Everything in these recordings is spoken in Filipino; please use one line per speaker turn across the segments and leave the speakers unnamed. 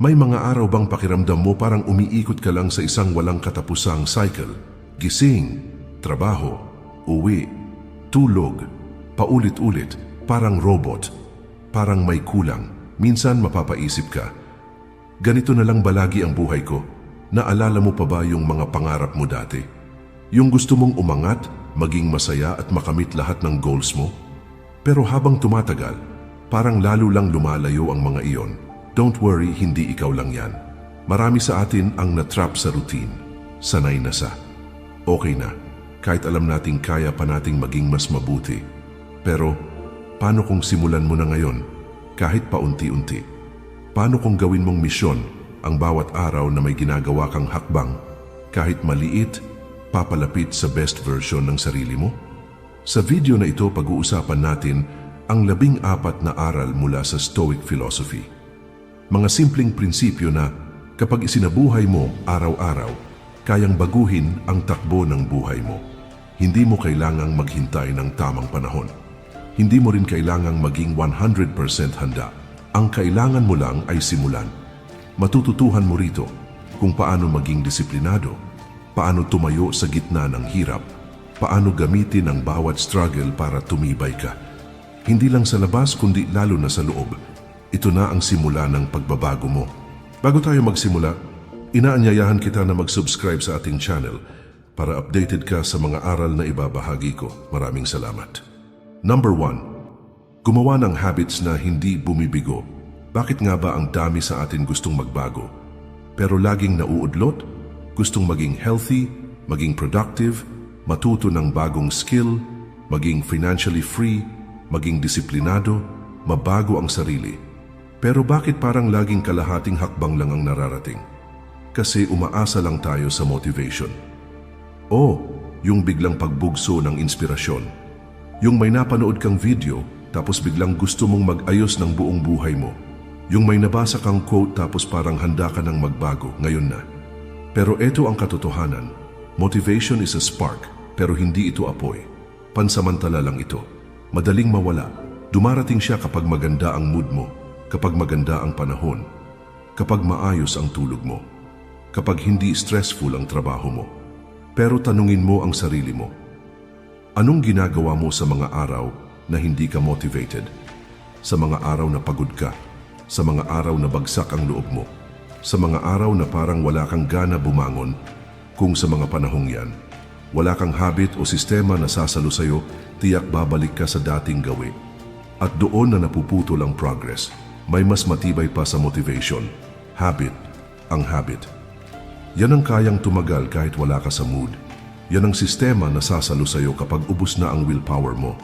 May mga araw bang pakiramdam mo parang umiikot ka lang sa isang walang katapusang cycle? Gising, trabaho, uwi, tulog, paulit-ulit, parang robot, parang may kulang. Minsan mapapaisip ka, ganito na lang ba lagi ang buhay ko? Naalala mo pa ba yung mga pangarap mo dati? Yung gusto mong umangat, maging masaya at makamit lahat ng goals mo? Pero habang tumatagal, parang lalo lang lumalayo ang mga iyon. Don't worry, hindi ikaw lang yan. Marami sa atin ang natrap sa routine. Sanay na sa. Okay na, kahit alam nating kaya pa nating maging mas mabuti. Pero, paano kung simulan mo na ngayon, kahit paunti-unti? Paano kung gawin mong misyon ang bawat araw na may ginagawa kang hakbang, kahit maliit, papalapit sa best version ng sarili mo? Sa video na ito, pag-uusapan natin ang 14 na aral mula sa Stoic philosophy. Mga simpleng prinsipyo na kapag isinabuhay mo araw-araw, kayang baguhin ang takbo ng buhay mo. Hindi mo kailangang maghintay ng tamang panahon. Hindi mo rin kailangang maging 100% handa. Ang kailangan mo lang ay simulan. Matututuhan mo rito kung paano maging disiplinado, paano tumayo sa gitna ng hirap, paano gamitin ang bawat struggle para tumibay ka. Hindi lang sa labas kundi lalo na sa loob. Ito na ang simula ng pagbabago mo. Bago tayo magsimula, inaanyayahan kita na mag-subscribe sa ating channel para updated ka sa mga aral na ibabahagi ko. Maraming salamat. Number 1. Gumawa ng habits na hindi bumibigo. Bakit nga ba ang dami sa atin gustong magbago, pero laging nauudlot? Gustong maging healthy, maging productive, matuto ng bagong skill, maging financially free, maging disiplinado, mabago ang sarili. Pero bakit parang laging kalahating hakbang lang ang nararating? Kasi umaasa lang tayo sa motivation. O, yung biglang pagbugso ng inspirasyon. Yung may napanood kang video, tapos biglang gusto mong mag-ayos ng buong buhay mo. Yung may nabasa kang quote tapos parang handa ka ng magbago, ngayon na. Pero ito ang katotohanan. Motivation is a spark, pero hindi ito apoy. Pansamantala lang ito. Madaling mawala. Dumarating siya kapag maganda ang mood mo, kapag maganda ang panahon, kapag maayos ang tulog mo, kapag hindi stressful ang trabaho mo. Pero tanungin mo ang sarili mo. Anong ginagawa mo sa mga araw na hindi ka motivated? Sa mga araw na pagod ka? Sa mga araw na bagsak ang loob mo? Sa mga araw na parang wala kang gana bumangon? Kung sa mga panahong yan, wala kang habit o sistema na sasalo sa'yo, tiyak babalik ka sa dating gawi. At doon na napuputol ang progress. May mas matibay pa sa motivation. Habit, ang habit. Yan ang kayang tumagal kahit wala ka sa mood. Yan ang sistema na sasalo sa'yo kapag ubos na ang willpower mo.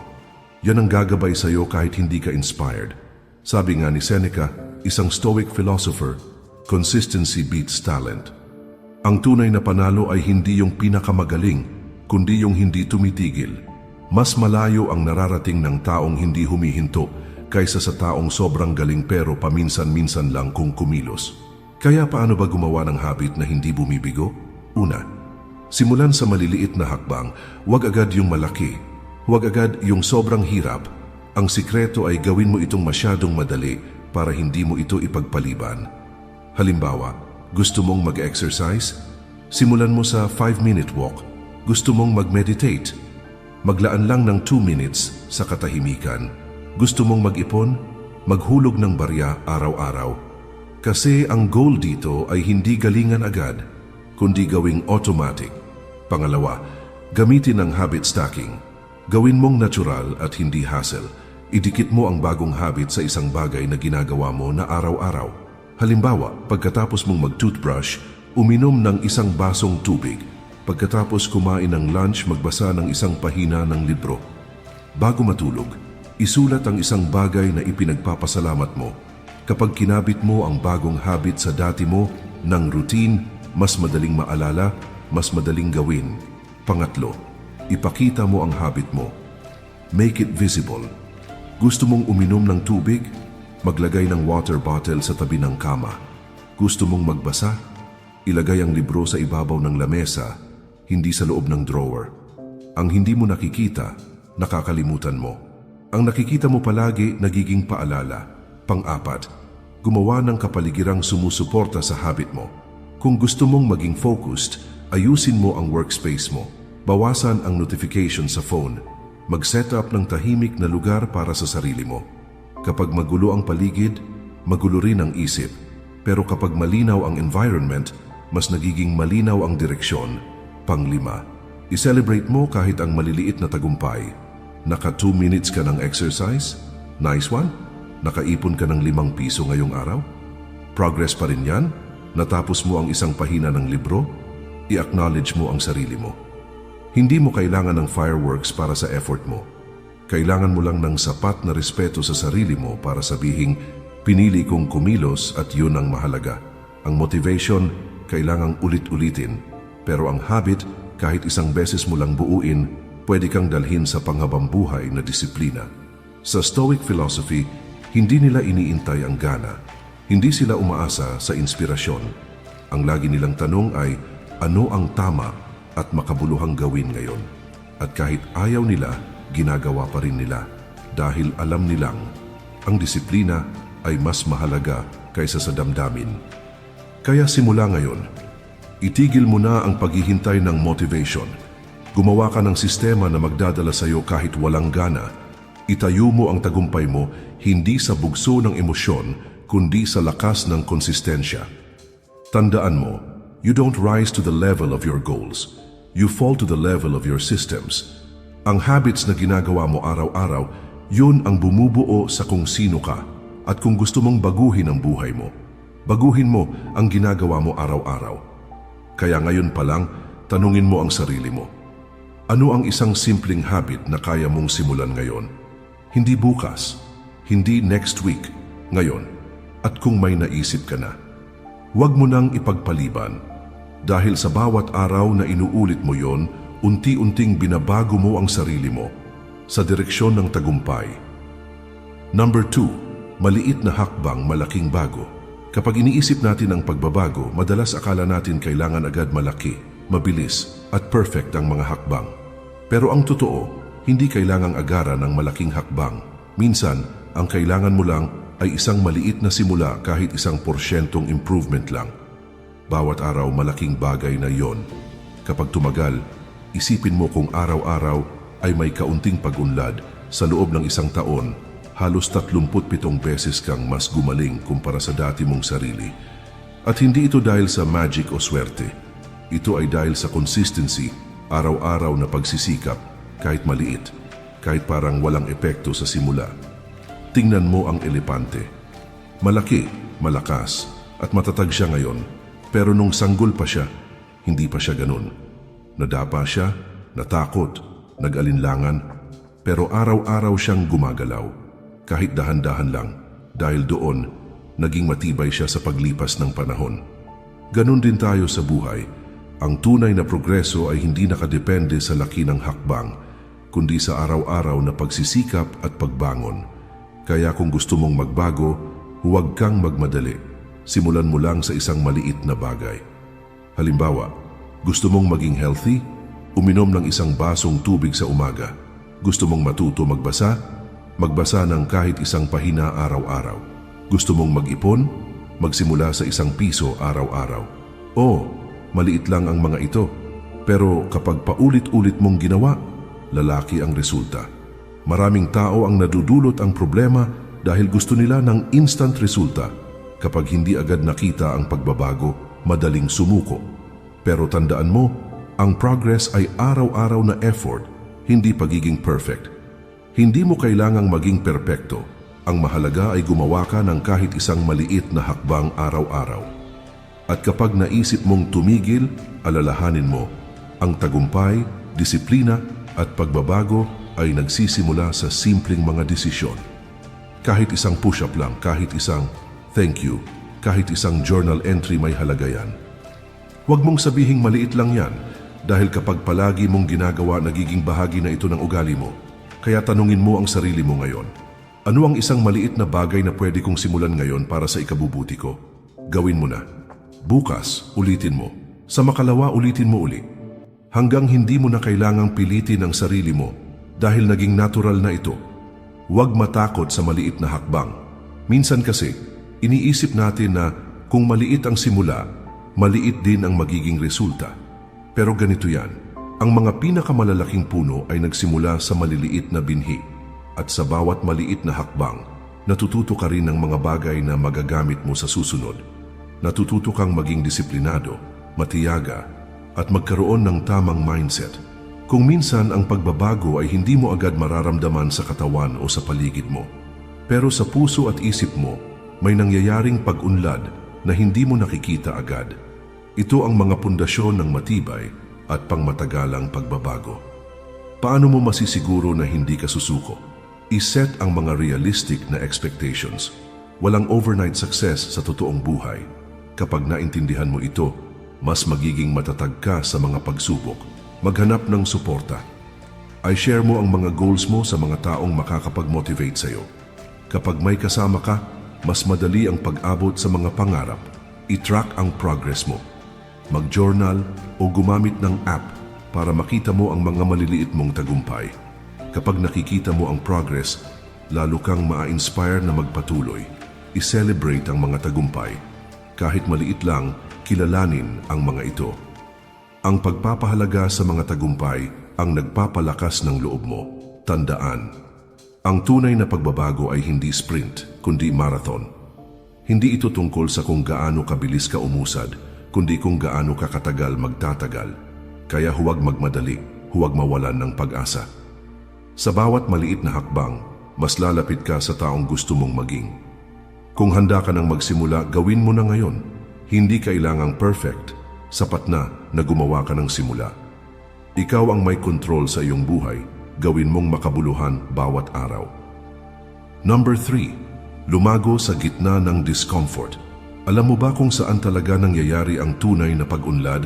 Yan ang gagabay sa'yo kahit hindi ka inspired. Sabi nga ni Seneca, isang Stoic philosopher, consistency beats talent. Ang tunay na panalo ay hindi yung pinakamagaling, kundi yung hindi tumitigil. Mas malayo ang nararating ng taong hindi humihinto kaysa sa taong sobrang galing pero paminsan-minsan lang kung kumilos. Kaya paano ba gumawa ng habit na hindi bumibigo? Una, simulan sa maliliit na hakbang, huwag agad yung malaki, huwag agad yung sobrang hirap. Ang sikreto ay gawin mo itong masyadong madali para hindi mo ito ipagpaliban. Halimbawa, gusto mong mag-exercise? Simulan mo sa 5-minute walk. Gusto mong mag-meditate? Maglaan lang ng 2 minutes sa katahimikan. Gusto mong mag-ipon? Maghulog ng barya araw-araw. Kasi ang goal dito ay hindi galingan agad, kundi gawing automatic. Pangalawa, gamitin ang habit stacking. Gawin mong natural at hindi hassle. Idikit mo ang bagong habit sa isang bagay na ginagawa mo na araw-araw. Halimbawa, pagkatapos mong mag-toothbrush, uminom ng isang basong tubig. Pagkatapos kumain ng lunch, magbasa ng isang pahina ng libro. Bago matulog, isulat ang isang bagay na ipinagpapasalamat mo. Kapag kinabit mo ang bagong habit sa dati mo ng routine, mas madaling maalala, mas madaling gawin. Pangatlo, ipakita mo ang habit mo. Make it visible. Gusto mong uminom ng tubig? Maglagay ng water bottle sa tabi ng kama. Gusto mong magbasa? Ilagay ang libro sa ibabaw ng lamesa, hindi sa loob ng drawer. Ang hindi mo nakikita, nakakalimutan mo. Ang nakikita mo palagi, nagiging paalala. Pang-apat, Gumawa ng kapaligiran sumusuporta sa habit mo. Kung gusto mong maging focused, ayusin mo ang workspace mo. Bawasan ang notification sa phone. Mag-set up ng tahimik na lugar para sa sarili mo. Kapag magulo ang paligid, magulo rin ang isip. Pero kapag malinaw ang environment, mas nagiging malinaw ang direksyon. Panglima, i-celebrate mo kahit ang maliliit na tagumpay. Naka 2 minutes ka ng exercise? Nice one? Nakaipon ka ng 5 piso ngayong araw? Progress pa rin yan? Natapos mo ang isang pahina ng libro? I-acknowledge mo ang sarili mo. Hindi mo kailangan ng fireworks para sa effort mo. Kailangan mo lang ng sapat na respeto sa sarili mo para sabihing, pinili kong kumilos at yun ang mahalaga. Ang motivation, kailangang ulit-ulitin. Pero ang habit, kahit isang beses mo lang buuin, pwede kang dalhin sa panghabambuhay na disiplina. Sa Stoic philosophy, hindi nila iniintay ang gana. Hindi sila umaasa sa inspirasyon. Ang lagi nilang tanong ay, ano ang tama at makabuluhang gawin ngayon? At kahit ayaw nila, ginagawa pa rin nila dahil alam nilang ang disiplina ay mas mahalaga kaysa sa damdamin. Kaya simula ngayon, itigil mo na ang paghihintay ng motivation. Gumawa ka ng sistema na magdadala sa iyo kahit walang gana. Itayo mo ang tagumpay mo hindi sa bugso ng emosyon kundi sa lakas ng konsistensya. Tandaan mo, you don't rise to the level of your goals. You fall to the level of your systems. Ang habits na ginagawa mo araw-araw, yun ang bumubuo sa kung sino ka. At kung gusto mong baguhin ang buhay mo, baguhin mo ang ginagawa mo araw-araw. Kaya ngayon pa lang, tanungin mo ang sarili mo. Ano ang isang simpleng habit na kaya mong simulan ngayon? Hindi bukas, hindi next week, ngayon. At kung may naisip ka na, huwag mo nang ipagpaliban. Dahil sa bawat araw na inuulit mo yon, unti-unting binabago mo ang sarili mo sa direksyon ng tagumpay. Number 2, maliit na hakbang, malaking bago. Kapag iniisip natin ang pagbabago, madalas akala natin kailangan agad malaki, mabilis, at perfect ang mga hakbang. Pero ang totoo, hindi kailangang agaran ng malaking hakbang. Minsan, ang kailangan mo lang ay isang maliit na simula kahit 1% improvement lang. Bawat araw malaking bagay na yon. Kapag tumagal, isipin mo kung araw-araw ay may kaunting pag-unlad sa loob ng 1 taon, halos 37 beses kang mas gumaling kumpara sa dati mong sarili. At hindi ito dahil sa magic o swerte. Ito ay dahil sa consistency, araw-araw na pagsisikap, kahit maliit, kahit parang walang epekto sa simula. Tingnan mo ang elepante. Malaki, malakas, at matatag siya ngayon. Pero nung sanggol pa siya, hindi pa siya ganun. Nadapa siya, natakot, nag-alinlangan, pero araw-araw siyang gumagalaw, kahit dahan-dahan lang, dahil doon, naging matibay siya sa paglipas ng panahon. Ganon din tayo sa buhay. Ang tunay na progreso ay hindi nakadepende sa laki ng hakbang, kundi sa araw-araw na pagsisikap at pagbangon. Kaya kung gusto mong magbago, huwag kang magmadali. Simulan mo lang sa isang maliit na bagay. Halimbawa, gusto mong maging healthy? Uminom ng 1 basong tubig sa umaga. Gusto mong matuto magbasa? Magbasa ng kahit 1 pahina araw-araw. Gusto mong mag-ipon? Magsimula sa 1 piso araw-araw. Maliit lang ang mga ito. Pero kapag paulit-ulit mong ginawa, lalaki ang resulta. Maraming tao ang nadudulot ang problema dahil gusto nila ng instant resulta. Kapag hindi agad nakita ang pagbabago, madaling sumuko. Pero tandaan mo, ang progress ay araw-araw na effort, hindi pagiging perfect. Hindi mo kailangang maging perpekto. Ang mahalaga ay gumawa ka ng kahit 1 maliit na hakbang araw-araw. At kapag naisip mong tumigil, alalahanin mo, ang tagumpay, disiplina at pagbabago ay nagsisimula sa simpleng mga desisyon. Kahit 1 push-up lang, kahit 1 thank you, kahit 1 journal entry may halaga yan. Huwag mong sabihing maliit lang yan dahil kapag palagi mong ginagawa, nagiging bahagi na ito ng ugali mo. Kaya tanungin mo ang sarili mo ngayon. Ano ang 1 maliit na bagay na pwede kong simulan ngayon para sa ikabubuti ko? Gawin mo na. Bukas, ulitin mo. Sa makalawa, ulitin mo uli. Hanggang hindi mo na kailangang pilitin ang sarili mo dahil naging natural na ito. Huwag matakot sa maliit na hakbang. Minsan kasi, Iniisip natin na kung maliit ang simula, maliit din ang magiging resulta. Pero ganito yan, ang mga pinakamalalaking puno ay nagsimula sa maliliit na binhi at sa bawat maliit na hakbang, natututo ka rin ng mga bagay na magagamit mo sa susunod. Natututo kang maging disiplinado, matiyaga, at magkaroon ng tamang mindset. Kung minsan ang pagbabago ay hindi mo agad mararamdaman sa katawan o sa paligid mo, pero sa puso at isip mo, may nangyayaring pag-unlad na hindi mo nakikita agad. Ito ang mga pundasyon ng matibay at pangmatagalang pagbabago. Paano mo masisiguro na hindi ka susuko? I-set ang mga realistic na expectations. Walang overnight success sa totoong buhay. Kapag naintindihan mo ito, mas magiging matatag ka sa mga pagsubok. Maghanap ng suporta. I-share mo ang mga goals mo sa mga taong makakapag-motivate sa'yo. Kapag may kasama ka, mas madali ang pag-abot sa mga pangarap. I-track ang progress mo. Mag-journal o gumamit ng app para makita mo ang mga maliliit mong tagumpay. Kapag nakikita mo ang progress, lalo kang ma-inspire na magpatuloy. I-celebrate ang mga tagumpay. Kahit maliit lang, kilalanin ang mga ito. Ang pagpapahalaga sa mga tagumpay ang nagpapalakas ng loob mo. Tandaan, ang tunay na pagbabago ay hindi sprint, kundi marathon. Hindi ito tungkol sa kung gaano kabilis ka umusad, kundi kung gaano ka katagal magtatagal. Kaya huwag magmadali, huwag mawalan ng pag-asa. Sa bawat maliit na hakbang, mas lalapit ka sa taong gusto mong maging. Kung handa ka nang magsimula, gawin mo na ngayon. Hindi kailangang perfect, sapat na gumawa ka ng simula. Ikaw ang may control sa iyong buhay. Gawin mong makabuluhan bawat araw. Number 3. Lumago sa gitna ng discomfort. Alam mo ba kung saan talaga nangyayari ang tunay na pag-unlad?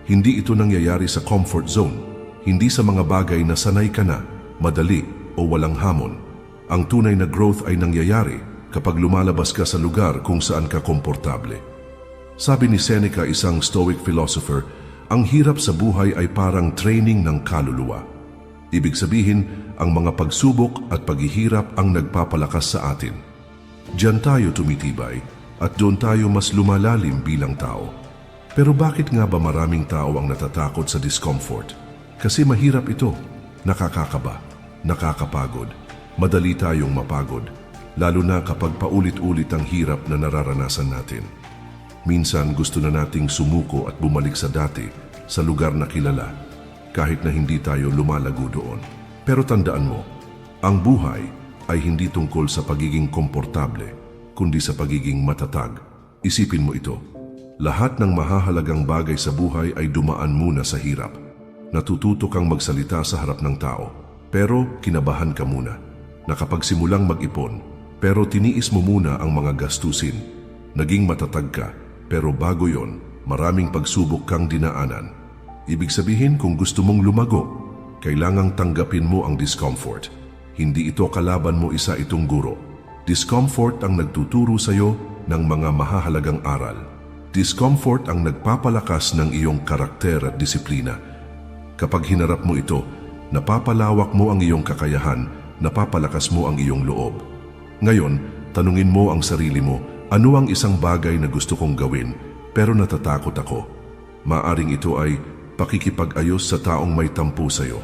Hindi ito nangyayari sa comfort zone. Hindi sa mga bagay na sanay ka na, madali o walang hamon. Ang tunay na growth ay nangyayari kapag lumalabas ka sa lugar kung saan ka komportable. Sabi ni Seneca, isang Stoic philosopher, ang hirap sa buhay ay parang training ng kaluluwa. Ibig sabihin, ang mga pagsubok at paghihirap ang nagpapalakas sa atin. Diyan tayo tumitibay at doon tayo mas lumalalim bilang tao. Pero bakit nga ba maraming tao ang natatakot sa discomfort? Kasi mahirap ito, nakakakaba, nakakapagod, madali tayong mapagod, lalo na kapag paulit-ulit ang hirap na nararanasan natin. Minsan gusto na nating sumuko at bumalik sa dati, sa lugar na kilala, kahit na hindi tayo lumalago doon. Pero tandaan mo, ang buhay ay hindi tungkol sa pagiging komportable, kundi sa pagiging matatag. Isipin mo ito, lahat ng mahahalagang bagay sa buhay ay dumaan muna sa hirap. Natututo kang magsalita sa harap ng tao, pero kinabahan ka muna. Nakapagsimulang mag-ipon, pero tiniis mo muna ang mga gastusin. Naging matatag ka, pero bago yon, maraming pagsubok kang dinaanan. Ibig sabihin, kung gusto mong lumago, kailangang tanggapin mo ang discomfort. Hindi ito kalaban mo, isa itong guro. Discomfort ang nagtuturo sa iyo ng mga mahahalagang aral. Discomfort ang nagpapalakas ng iyong karakter at disiplina. Kapag hinarap mo ito, napapalawak mo ang iyong kakayahan, napapalakas mo ang iyong loob. Ngayon, tanungin mo ang sarili mo, ano ang isang bagay na gusto kong gawin pero natatakot ako? Maaring ito ay pakikipag-ayos sa taong may tampo sa iyo,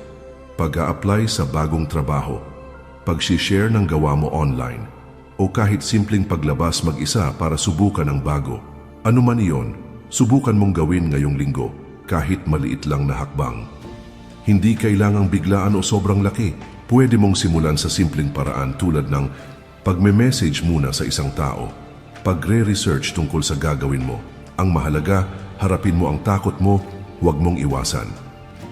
pag-a-apply sa bagong trabaho, pag-share ng gawa mo online, o kahit simpleng paglabas mag-isa para subukan ang bago. Ano man iyon, subukan mong gawin ngayong linggo, kahit maliit lang na hakbang. Hindi kailangang biglaan o sobrang laki. Pwede mong simulan sa simpleng paraan tulad ng pagme-message muna sa isang tao, pagre-research tungkol sa gagawin mo. Ang mahalaga, harapin mo ang takot mo, huwag mong iwasan.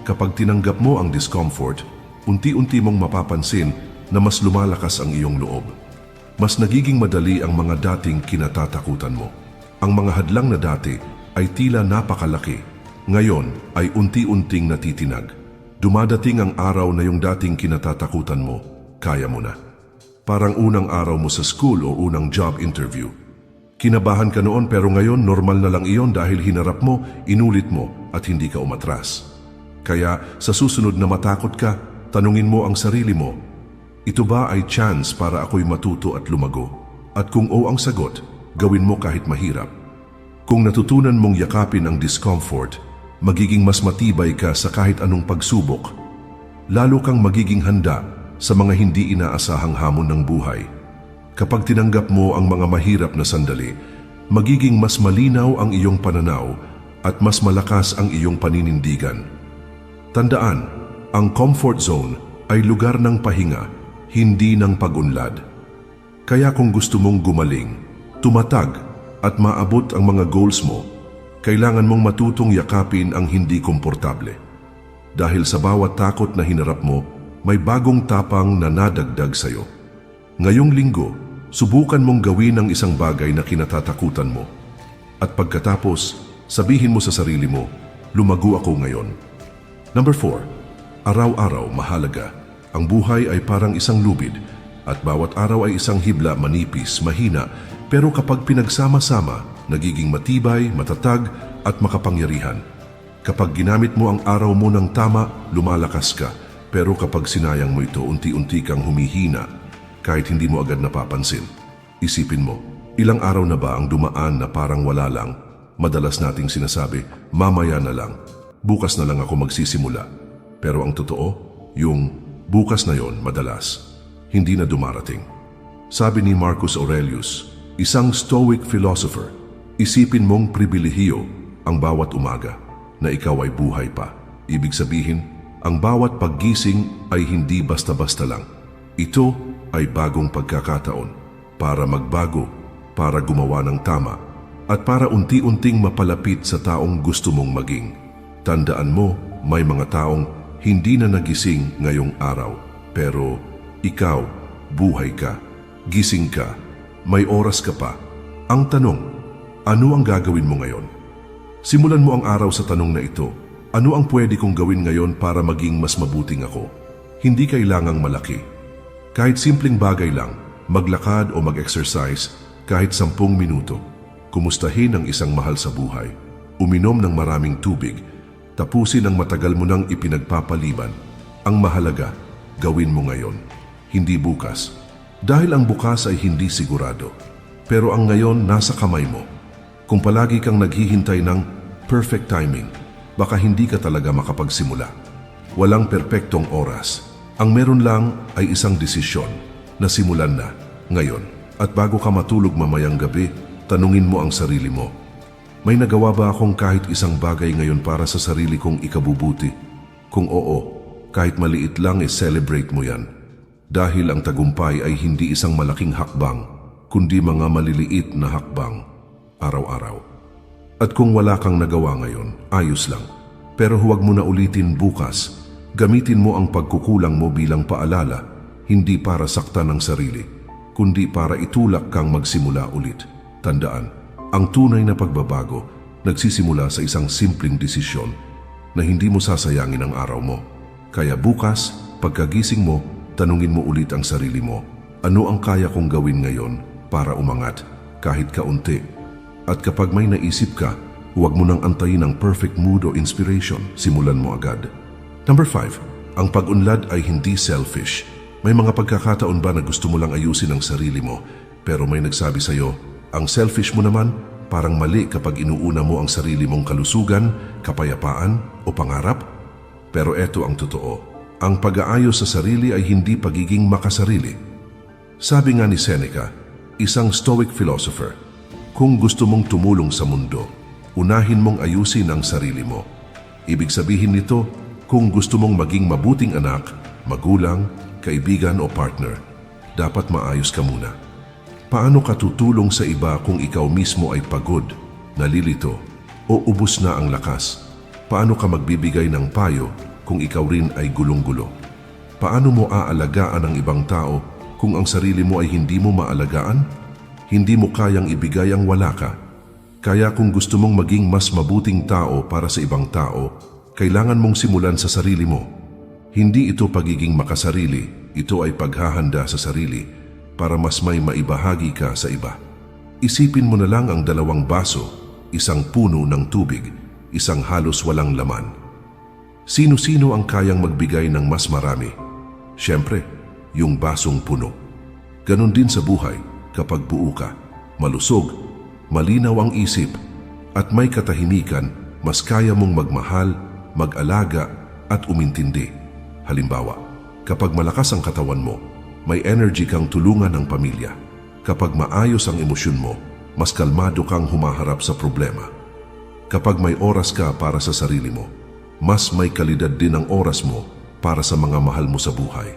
Kapag tinanggap mo ang discomfort, unti-unti mong mapapansin na mas lumalakas ang iyong loob. Mas nagiging madali ang mga dating kinatatakutan mo. Ang mga hadlang na dati ay tila napakalaki, ngayon ay unti-unting natitinag. Dumadating ang araw na yung dating kinatatakutan mo, kaya mo na. Parang unang araw mo sa school o unang job interview. Kinabahan ka noon pero ngayon normal na lang iyon dahil hinarap mo, inulit mo at hindi ka umatras. Kaya sa susunod na matakot ka, tanungin mo ang sarili mo, ito ba ay chance para ako'y matuto at lumago? At kung oo ang sagot, gawin mo kahit mahirap. Kung natutunan mong yakapin ang discomfort, magiging mas matibay ka sa kahit anong pagsubok. Lalo kang magiging handa sa mga hindi inaasahang hamon ng buhay. Kapag tinanggap mo ang mga mahirap na sandali, magiging mas malinaw ang iyong pananaw at mas malakas ang iyong paninindigan. Tandaan, ang comfort zone ay lugar ng pahinga, hindi ng pag-unlad. Kaya kung gusto mong gumaling, tumatag at maabot ang mga goals mo, kailangan mong matutong yakapin ang hindi komportable. Dahil sa bawat takot na hinarap mo, may bagong tapang na nadagdag sa'yo. Ngayong linggo, subukan mong gawin ang isang bagay na kinatatakutan mo. At pagkatapos, sabihin mo sa sarili mo, lumago ako ngayon. Number 4, araw-araw mahalaga. Ang buhay ay parang isang lubid at bawat araw ay isang hibla, manipis, mahina, pero kapag pinagsama-sama, nagiging matibay, matatag at makapangyarihan. Kapag ginamit mo ang araw mo ng tama, lumalakas ka. Pero kapag sinayang mo ito, unti-unti kang humihina kahit hindi mo agad napapansin. Isipin mo, ilang araw na ba ang dumaan na parang wala lang? Madalas nating sinasabi, mamaya na lang. Bukas na lang ako magsisimula. Pero ang totoo, yung bukas na yon madalas, hindi na dumarating. Sabi ni Marcus Aurelius, isang Stoic philosopher, isipin mong pribilehiyo ang bawat umaga na ikaw ay buhay pa. Ibig sabihin, ang bawat paggising ay hindi basta-basta lang. Ito ay bagong pagkakataon para magbago, para gumawa ng tama, at para unti-unting mapalapit sa taong gusto mong maging. Tandaan mo, may mga taong hindi na nagising ngayong araw, pero ikaw, buhay ka, gising ka, may oras ka pa. Ang tanong, ano ang gagawin mo ngayon? Simulan mo ang araw sa tanong na ito. Ano ang pwede kong gawin ngayon para maging mas mabuting ako? Hindi kailangang malaki. Kahit simpleng bagay lang, maglakad o mag-exercise kahit 10 minuto. Kumustahin ang isang mahal sa buhay. Uminom ng maraming tubig. Tapusin ang matagal mo nang ipinagpapaliban. Ang mahalaga, gawin mo ngayon, hindi bukas. Dahil ang bukas ay hindi sigurado. Pero ang ngayon nasa kamay mo. Kung palagi kang naghihintay ng perfect timing, baka hindi ka talaga makapagsimula. Walang perpektong oras. Ang meron lang ay isang desisyon na simulan na, ngayon. At bago ka matulog mamayang gabi, tanungin mo ang sarili mo. May nagawa ba akong kahit isang bagay ngayon para sa sarili kong ikabubuti? Kung oo, kahit maliit lang celebrate mo yan. Dahil ang tagumpay ay hindi isang malaking hakbang, kundi mga maliliit na hakbang, araw-araw. At kung wala kang nagawa ngayon, ayos lang. Pero huwag mo na ulitin bukas. Gamitin mo ang pagkukulang mo bilang paalala, hindi para saktan ang sarili, kundi para itulak kang magsimula ulit. Tandaan, ang tunay na pagbabago nagsisimula sa isang simpleng desisyon na hindi mo sasayangin ang araw mo. Kaya bukas, pagkagising mo, tanungin mo ulit ang sarili mo, ano ang kaya kong gawin ngayon para umangat kahit kaunti? At kapag may naisip ka, huwag mo nang antayin ang perfect mood o inspiration, simulan mo agad. Number 5, ang pag-unlad ay hindi selfish. May mga pagkakataon ba na gusto mo lang ayusin ang sarili mo, pero may nagsabi sa'yo, ang selfish mo naman, parang mali kapag inuuna mo ang sarili mong kalusugan, kapayapaan o pangarap? Pero eto ang totoo, ang pag-aayos sa sarili ay hindi pagiging makasarili. Sabi nga ni Seneca, isang Stoic philosopher, kung gusto mong tumulong sa mundo, unahin mong ayusin ang sarili mo. Ibig sabihin nito, kung gusto mong maging mabuting anak, magulang, kaibigan o partner, dapat maayos ka muna. Paano ka tutulong sa iba kung ikaw mismo ay pagod, nalilito, o ubos na ang lakas? Paano ka magbibigay ng payo kung ikaw rin ay gulong-gulo? Paano mo aalagaan ang ibang tao kung ang sarili mo ay hindi mo maalagaan? Hindi mo kayang ibigay ang wala ka. Kaya kung gusto mong maging mas mabuting tao para sa ibang tao, kailangan mong simulan sa sarili mo. Hindi ito pagiging makasarili, ito ay paghahanda sa sarili para mas may maibahagi ka sa iba. Isipin mo na lang ang 2 baso, isang puno ng tubig, isang halos walang laman. Sino-sino ang kayang magbigay ng mas marami? Siyempre, yung basong puno. Ganon din sa buhay. Kapag buo ka, malusog, malinaw ang isip, at may katahimikan, mas kaya mong magmahal, mag-alaga, at umintindi. Halimbawa, kapag malakas ang katawan mo, may energy kang tulungan ng pamilya. Kapag maayos ang emosyon mo, mas kalmado kang humaharap sa problema. Kapag may oras ka para sa sarili mo, mas may kalidad din ang oras mo para sa mga mahal mo sa buhay.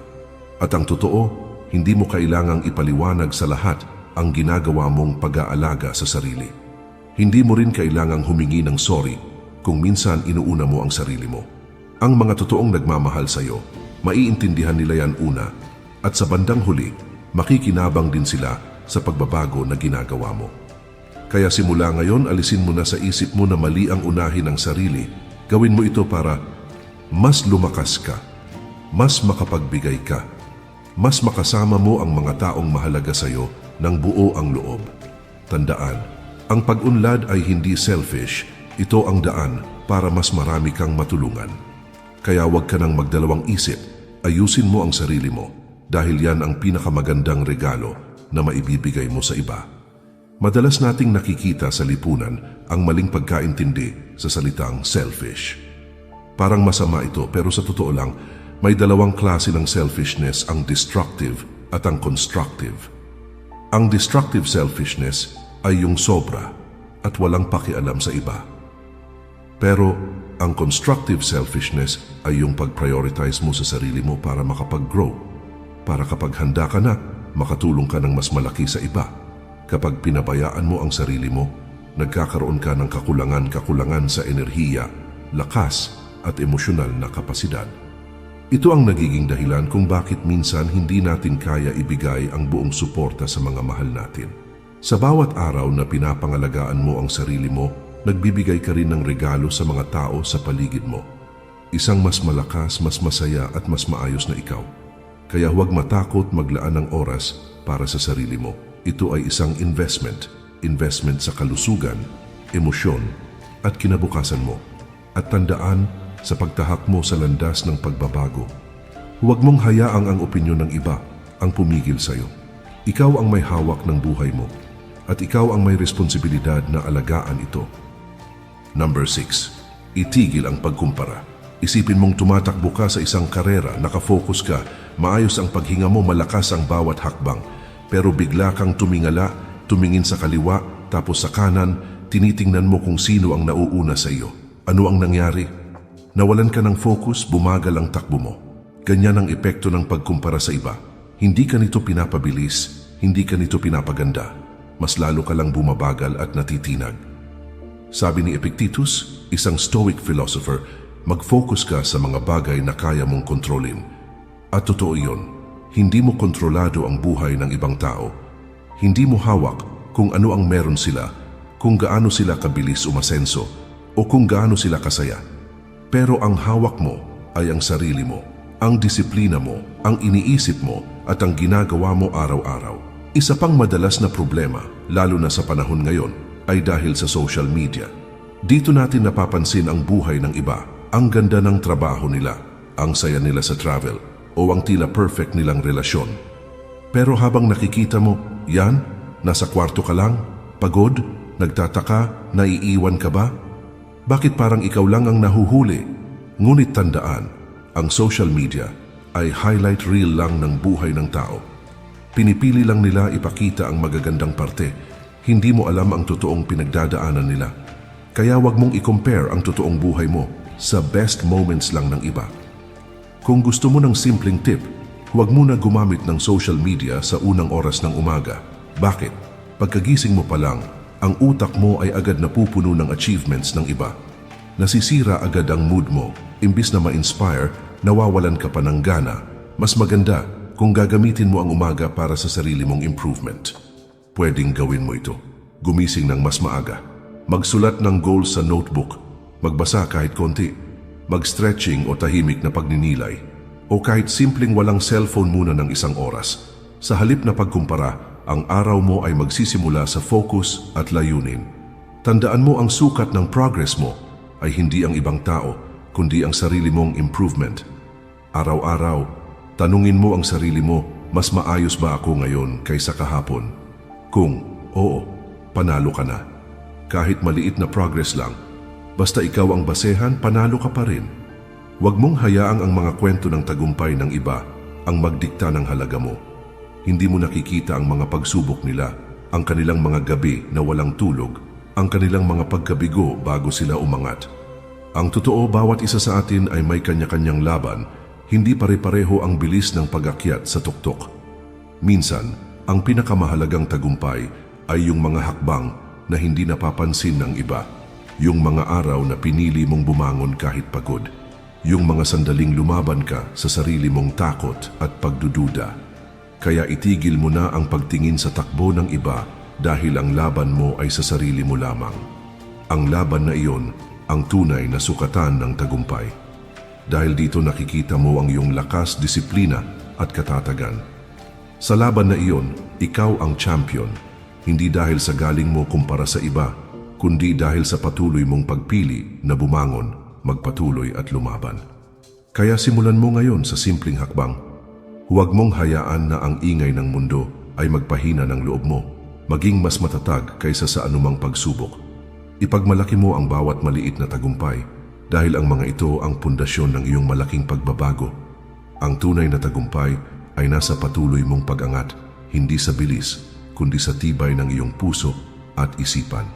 At ang totoo, hindi mo kailangang ipaliwanag sa lahat ang ginagawa mong pag-aalaga sa sarili. Hindi mo rin kailangang humingi ng sorry kung minsan inuuna mo ang sarili mo. Ang mga totoong nagmamahal sa iyo, maiintindihan nila yan una, at sa bandang huli, makikinabang din sila sa pagbabago na ginagawa mo. Kaya simula ngayon, alisin mo na sa isip mo na mali ang unahin ng sarili. Gawin mo ito para mas lumakas ka, mas makapagbigay ka, mas makasama mo ang mga taong mahalaga sa iyo ng buo ang loob. Tandaan, ang pag-unlad ay hindi selfish, ito ang daan para mas marami kang matulungan. Kaya huwag ka nang magdalawang isip, ayusin mo ang sarili mo dahil yan ang pinakamagandang regalo na maibibigay mo sa iba. Madalas nating nakikita sa lipunan ang maling pagkaintindi sa salitang selfish. Parang masama ito pero sa totoo lang, may dalawang klase ng selfishness, ang destructive at ang constructive. Ang destructive selfishness ay yung sobra at walang pakialam sa iba. Pero ang constructive selfishness ay yung pag-prioritize mo sa sarili mo para makapag-grow. Para kapag handa ka na, makatulong ka ng mas malaki sa iba. Kapag pinabayaan mo ang sarili mo, nagkakaroon ka ng kakulangan sa enerhiya, lakas at emosyonal na kapasidad. Ito ang nagiging dahilan kung bakit minsan hindi natin kaya ibigay ang buong suporta sa mga mahal natin. Sa bawat araw na pinapangalagaan mo ang sarili mo, nagbibigay ka rin ng regalo sa mga tao sa paligid mo. Isang mas malakas, mas masaya at mas maayos na ikaw. Kaya huwag matakot maglaan ng oras para sa sarili mo. Ito ay isang investment sa kalusugan, emosyon at kinabukasan mo. At tandaan, sa pagtahak mo sa landas ng pagbabago, huwag mong hayaang ang opinyon ng iba ang pumigil sa iyo. Ikaw ang may hawak ng buhay mo at ikaw ang may responsibilidad na alagaan ito. Number 6. Itigil ang pagkumpara. Isipin mong tumatakbo ka sa isang karera, nakafocus ka, maayos ang paghinga mo, malakas ang bawat hakbang. Pero bigla kang tumingala, tumingin sa kaliwa, tapos sa kanan, tinitingnan mo kung sino ang nauuna sa iyo. Ano ang nangyari? Nawalan ka ng focus, bumagal ang takbo mo. Ganyan ang epekto ng pagkumpara sa iba. Hindi ka nito pinapabilis, hindi ka nito pinapaganda. Mas lalo ka lang bumabagal at natitinag. Sabi ni Epictetus, isang Stoic philosopher, mag-focus ka sa mga bagay na kaya mong kontrolin. At totoo iyon, hindi mo kontrolado ang buhay ng ibang tao. Hindi mo hawak kung ano ang meron sila, kung gaano sila kabilis umasenso, o kung gaano sila kasaya. Pero ang hawak mo ay ang sarili mo, ang disiplina mo, ang iniisip mo at ang ginagawa mo araw-araw. Isa pang madalas na problema, lalo na sa panahon ngayon, ay dahil sa social media. Dito natin napapansin ang buhay ng iba, ang ganda ng trabaho nila, ang saya nila sa travel, o ang tila perfect nilang relasyon. Pero habang nakikita mo, yan, nasa kwarto ka lang, pagod, nagtataka, naiiwan ka ba? Bakit parang ikaw lang ang nahuhuli? Ngunit tandaan, ang social media ay highlight reel lang ng buhay ng tao. Pinipili lang nila ipakita ang magagandang parte. Hindi mo alam ang totoong pinagdadaanan nila. Kaya wag mong i-compare ang totoong buhay mo sa best moments lang ng iba. Kung gusto mo ng simpleng tip, huwag muna gumamit ng social media sa unang oras ng umaga. Bakit? Pagkagising mo pa lang, ang utak mo ay agad napupuno ng achievements ng iba. Nasisira agad ang mood mo. Imbis na ma-inspire, nawawalan ka pa ng gana. Mas maganda kung gagamitin mo ang umaga para sa sarili mong improvement. Pwedeng gawin mo ito. Gumising ng mas maaga. Magsulat ng goals sa notebook. Magbasa kahit konti. Mag-stretching o tahimik na pagninilay. O kahit simpleng walang cellphone muna ng isang oras. Sa halip na pagkumpara, ang araw mo ay magsisimula sa focus at layunin. Tandaan mo ang sukat ng progress mo ay hindi ang ibang tao, kundi ang sarili mong improvement. Araw-araw, tanungin mo ang sarili mo, mas maayos ba ako ngayon kaysa kahapon? Kung Oo, panalo ka na. Kahit maliit na progress lang, basta ikaw ang basehan, panalo ka pa rin. Huwag mong hayaang ang mga kwento ng tagumpay ng iba ang magdikta ng halaga mo. Hindi mo nakikita ang mga pagsubok nila, ang kanilang mga gabi na walang tulog, ang kanilang mga pagkabigo bago sila umangat. Ang totoo, bawat isa sa atin ay may kanya-kanyang laban, hindi pare-pareho ang bilis ng pag-akyat sa tuktok. Minsan, ang pinakamahalagang tagumpay ay yung mga hakbang na hindi napapansin ng iba, yung mga araw na pinili mong bumangon kahit pagod, yung mga sandaling lumaban ka sa sarili mong takot at pagdududa. Kaya itigil mo na ang pagtingin sa takbo ng iba dahil ang laban mo ay sa sarili mo lamang. Ang laban na iyon ang tunay na sukatan ng tagumpay. Dahil dito nakikita mo ang iyong lakas, disiplina at katatagan. Sa laban na iyon, ikaw ang champion, hindi dahil sa galing mo kumpara sa iba, kundi dahil sa patuloy mong pagpili na bumangon, magpatuloy at lumaban. Kaya simulan mo ngayon sa simpleng hakbang. Huwag mong hayaan na ang ingay ng mundo ay magpahina ng loob mo, maging mas matatag kaysa sa anumang pagsubok. Ipagmalaki mo ang bawat maliit na tagumpay dahil ang mga ito ang pundasyon ng iyong malaking pagbabago. Ang tunay na tagumpay ay nasa patuloy mong pag-angat, hindi sa bilis, kundi sa tibay ng iyong puso at isipan.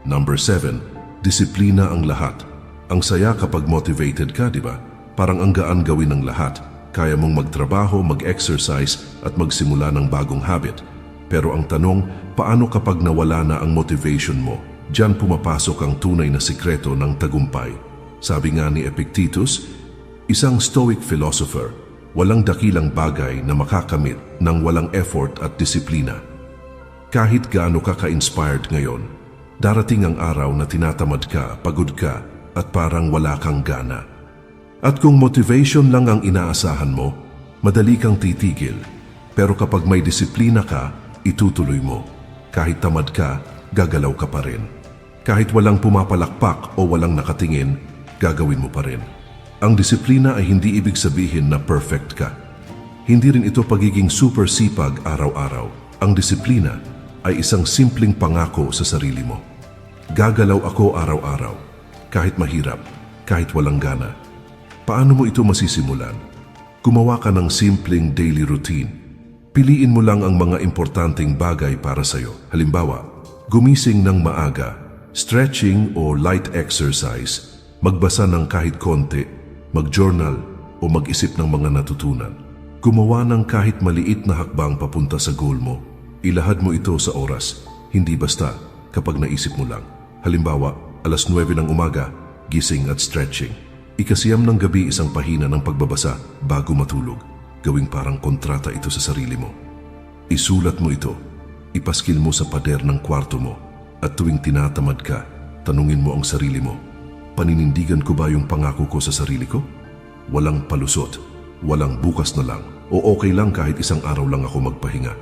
Number 7, disiplina ang lahat. Ang saya kapag motivated ka, di ba? Parang ang gaan gawin ng lahat. Kaya mong magtrabaho, mag-exercise at magsimula ng bagong habit. Pero ang tanong, paano kapag nawala na ang motivation mo? Diyan pumapasok ang tunay na sikreto ng tagumpay. Sabi nga ni Epictetus, isang stoic philosopher, walang dakilang bagay na makakamit ng walang effort at disiplina. Kahit gaano ka ka-inspired ngayon, darating ang araw na tinatamad ka, pagod ka, at parang wala kang gana. At kung motivation lang ang inaasahan mo, madali kang titigil. Pero kapag may disiplina ka, itutuloy mo. Kahit tamad ka, gagalaw ka pa rin. Kahit walang pumapalakpak o walang nakatingin, gagawin mo pa rin. Ang disiplina ay hindi ibig sabihin na perfect ka. Hindi rin ito pagiging super sipag araw-araw. Ang disiplina ay isang simpleng pangako sa sarili mo. Gagalaw ako araw-araw, kahit mahirap, kahit walang gana. Paano mo ito masisimulan? Gumawa ka ng simpleng daily routine. Piliin mo lang ang mga importanteng bagay para sa'yo. Halimbawa, gumising ng maaga, stretching o light exercise, magbasa ng kahit konti, mag-journal o mag-isip ng mga natutunan. Gumawa ng kahit maliit na hakbang papunta sa goal mo. Ilahad mo ito sa oras, hindi basta kapag naisip mo lang. Halimbawa, 9:00 ng umaga, gising at stretching. 9:00 ng gabi, isang pahina ng pagbabasa bago matulog. Gawing parang kontrata ito sa sarili mo. Isulat mo ito, ipaskil mo sa pader ng kwarto mo, at tuwing tinatamad ka, tanungin mo ang sarili mo, paninindigan ko ba yung pangako ko sa sarili ko? Walang palusot, walang bukas na lang, o okay lang kahit isang araw lang ako magpahinga.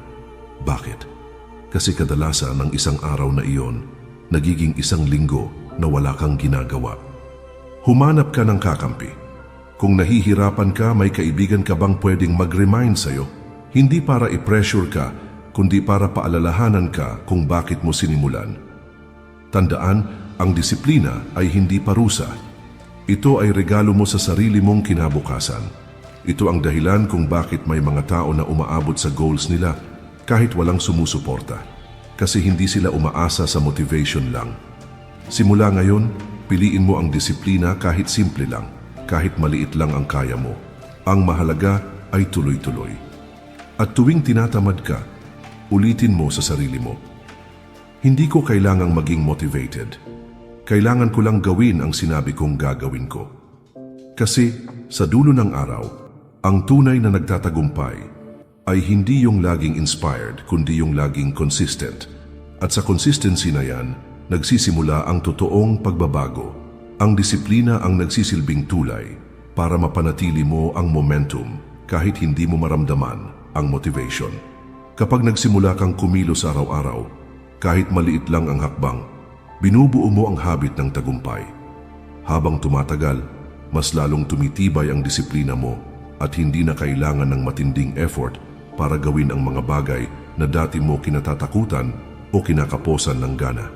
Bakit? Kasi kadalasan ng isang araw na iyon, nagiging isang linggo na wala kang ginagawa. Humanap ka ng kakampi. Kung nahihirapan ka, may kaibigan ka bang pwedeng mag-remind sa'yo? Hindi para i-pressure ka, kundi para paalalahanan ka kung bakit mo sinimulan. Tandaan, ang disiplina ay hindi parusa. Ito ay regalo mo sa sarili mong kinabukasan. Ito ang dahilan kung bakit may mga tao na umaabot sa goals nila kahit walang sumusuporta. Kasi hindi sila umaasa sa motivation lang. Simula ngayon, piliin mo ang disiplina kahit simple lang, kahit maliit lang ang kaya mo. Ang mahalaga ay tuloy-tuloy. At tuwing tinatamad ka, ulitin mo sa sarili mo, hindi ko kailangang maging motivated. Kailangan ko lang gawin ang sinabi kong gagawin ko. Kasi sa dulo ng araw, ang tunay na nagtatagumpay ay hindi yung laging inspired, kundi yung laging consistent. At sa consistency na yan, nagsisimula ang totoong pagbabago. Ang disiplina ang nagsisilbing tulay para mapanatili mo ang momentum kahit hindi mo maramdaman ang motivation. Kapag nagsimula kang kumilos araw-araw, kahit maliit lang ang hakbang, binubuo mo ang habit ng tagumpay. Habang tumatagal, mas lalong tumitibay ang disiplina mo at hindi na kailangan ng matinding effort para gawin ang mga bagay na dati mo kinatatakutan o kinakaposan ng gana.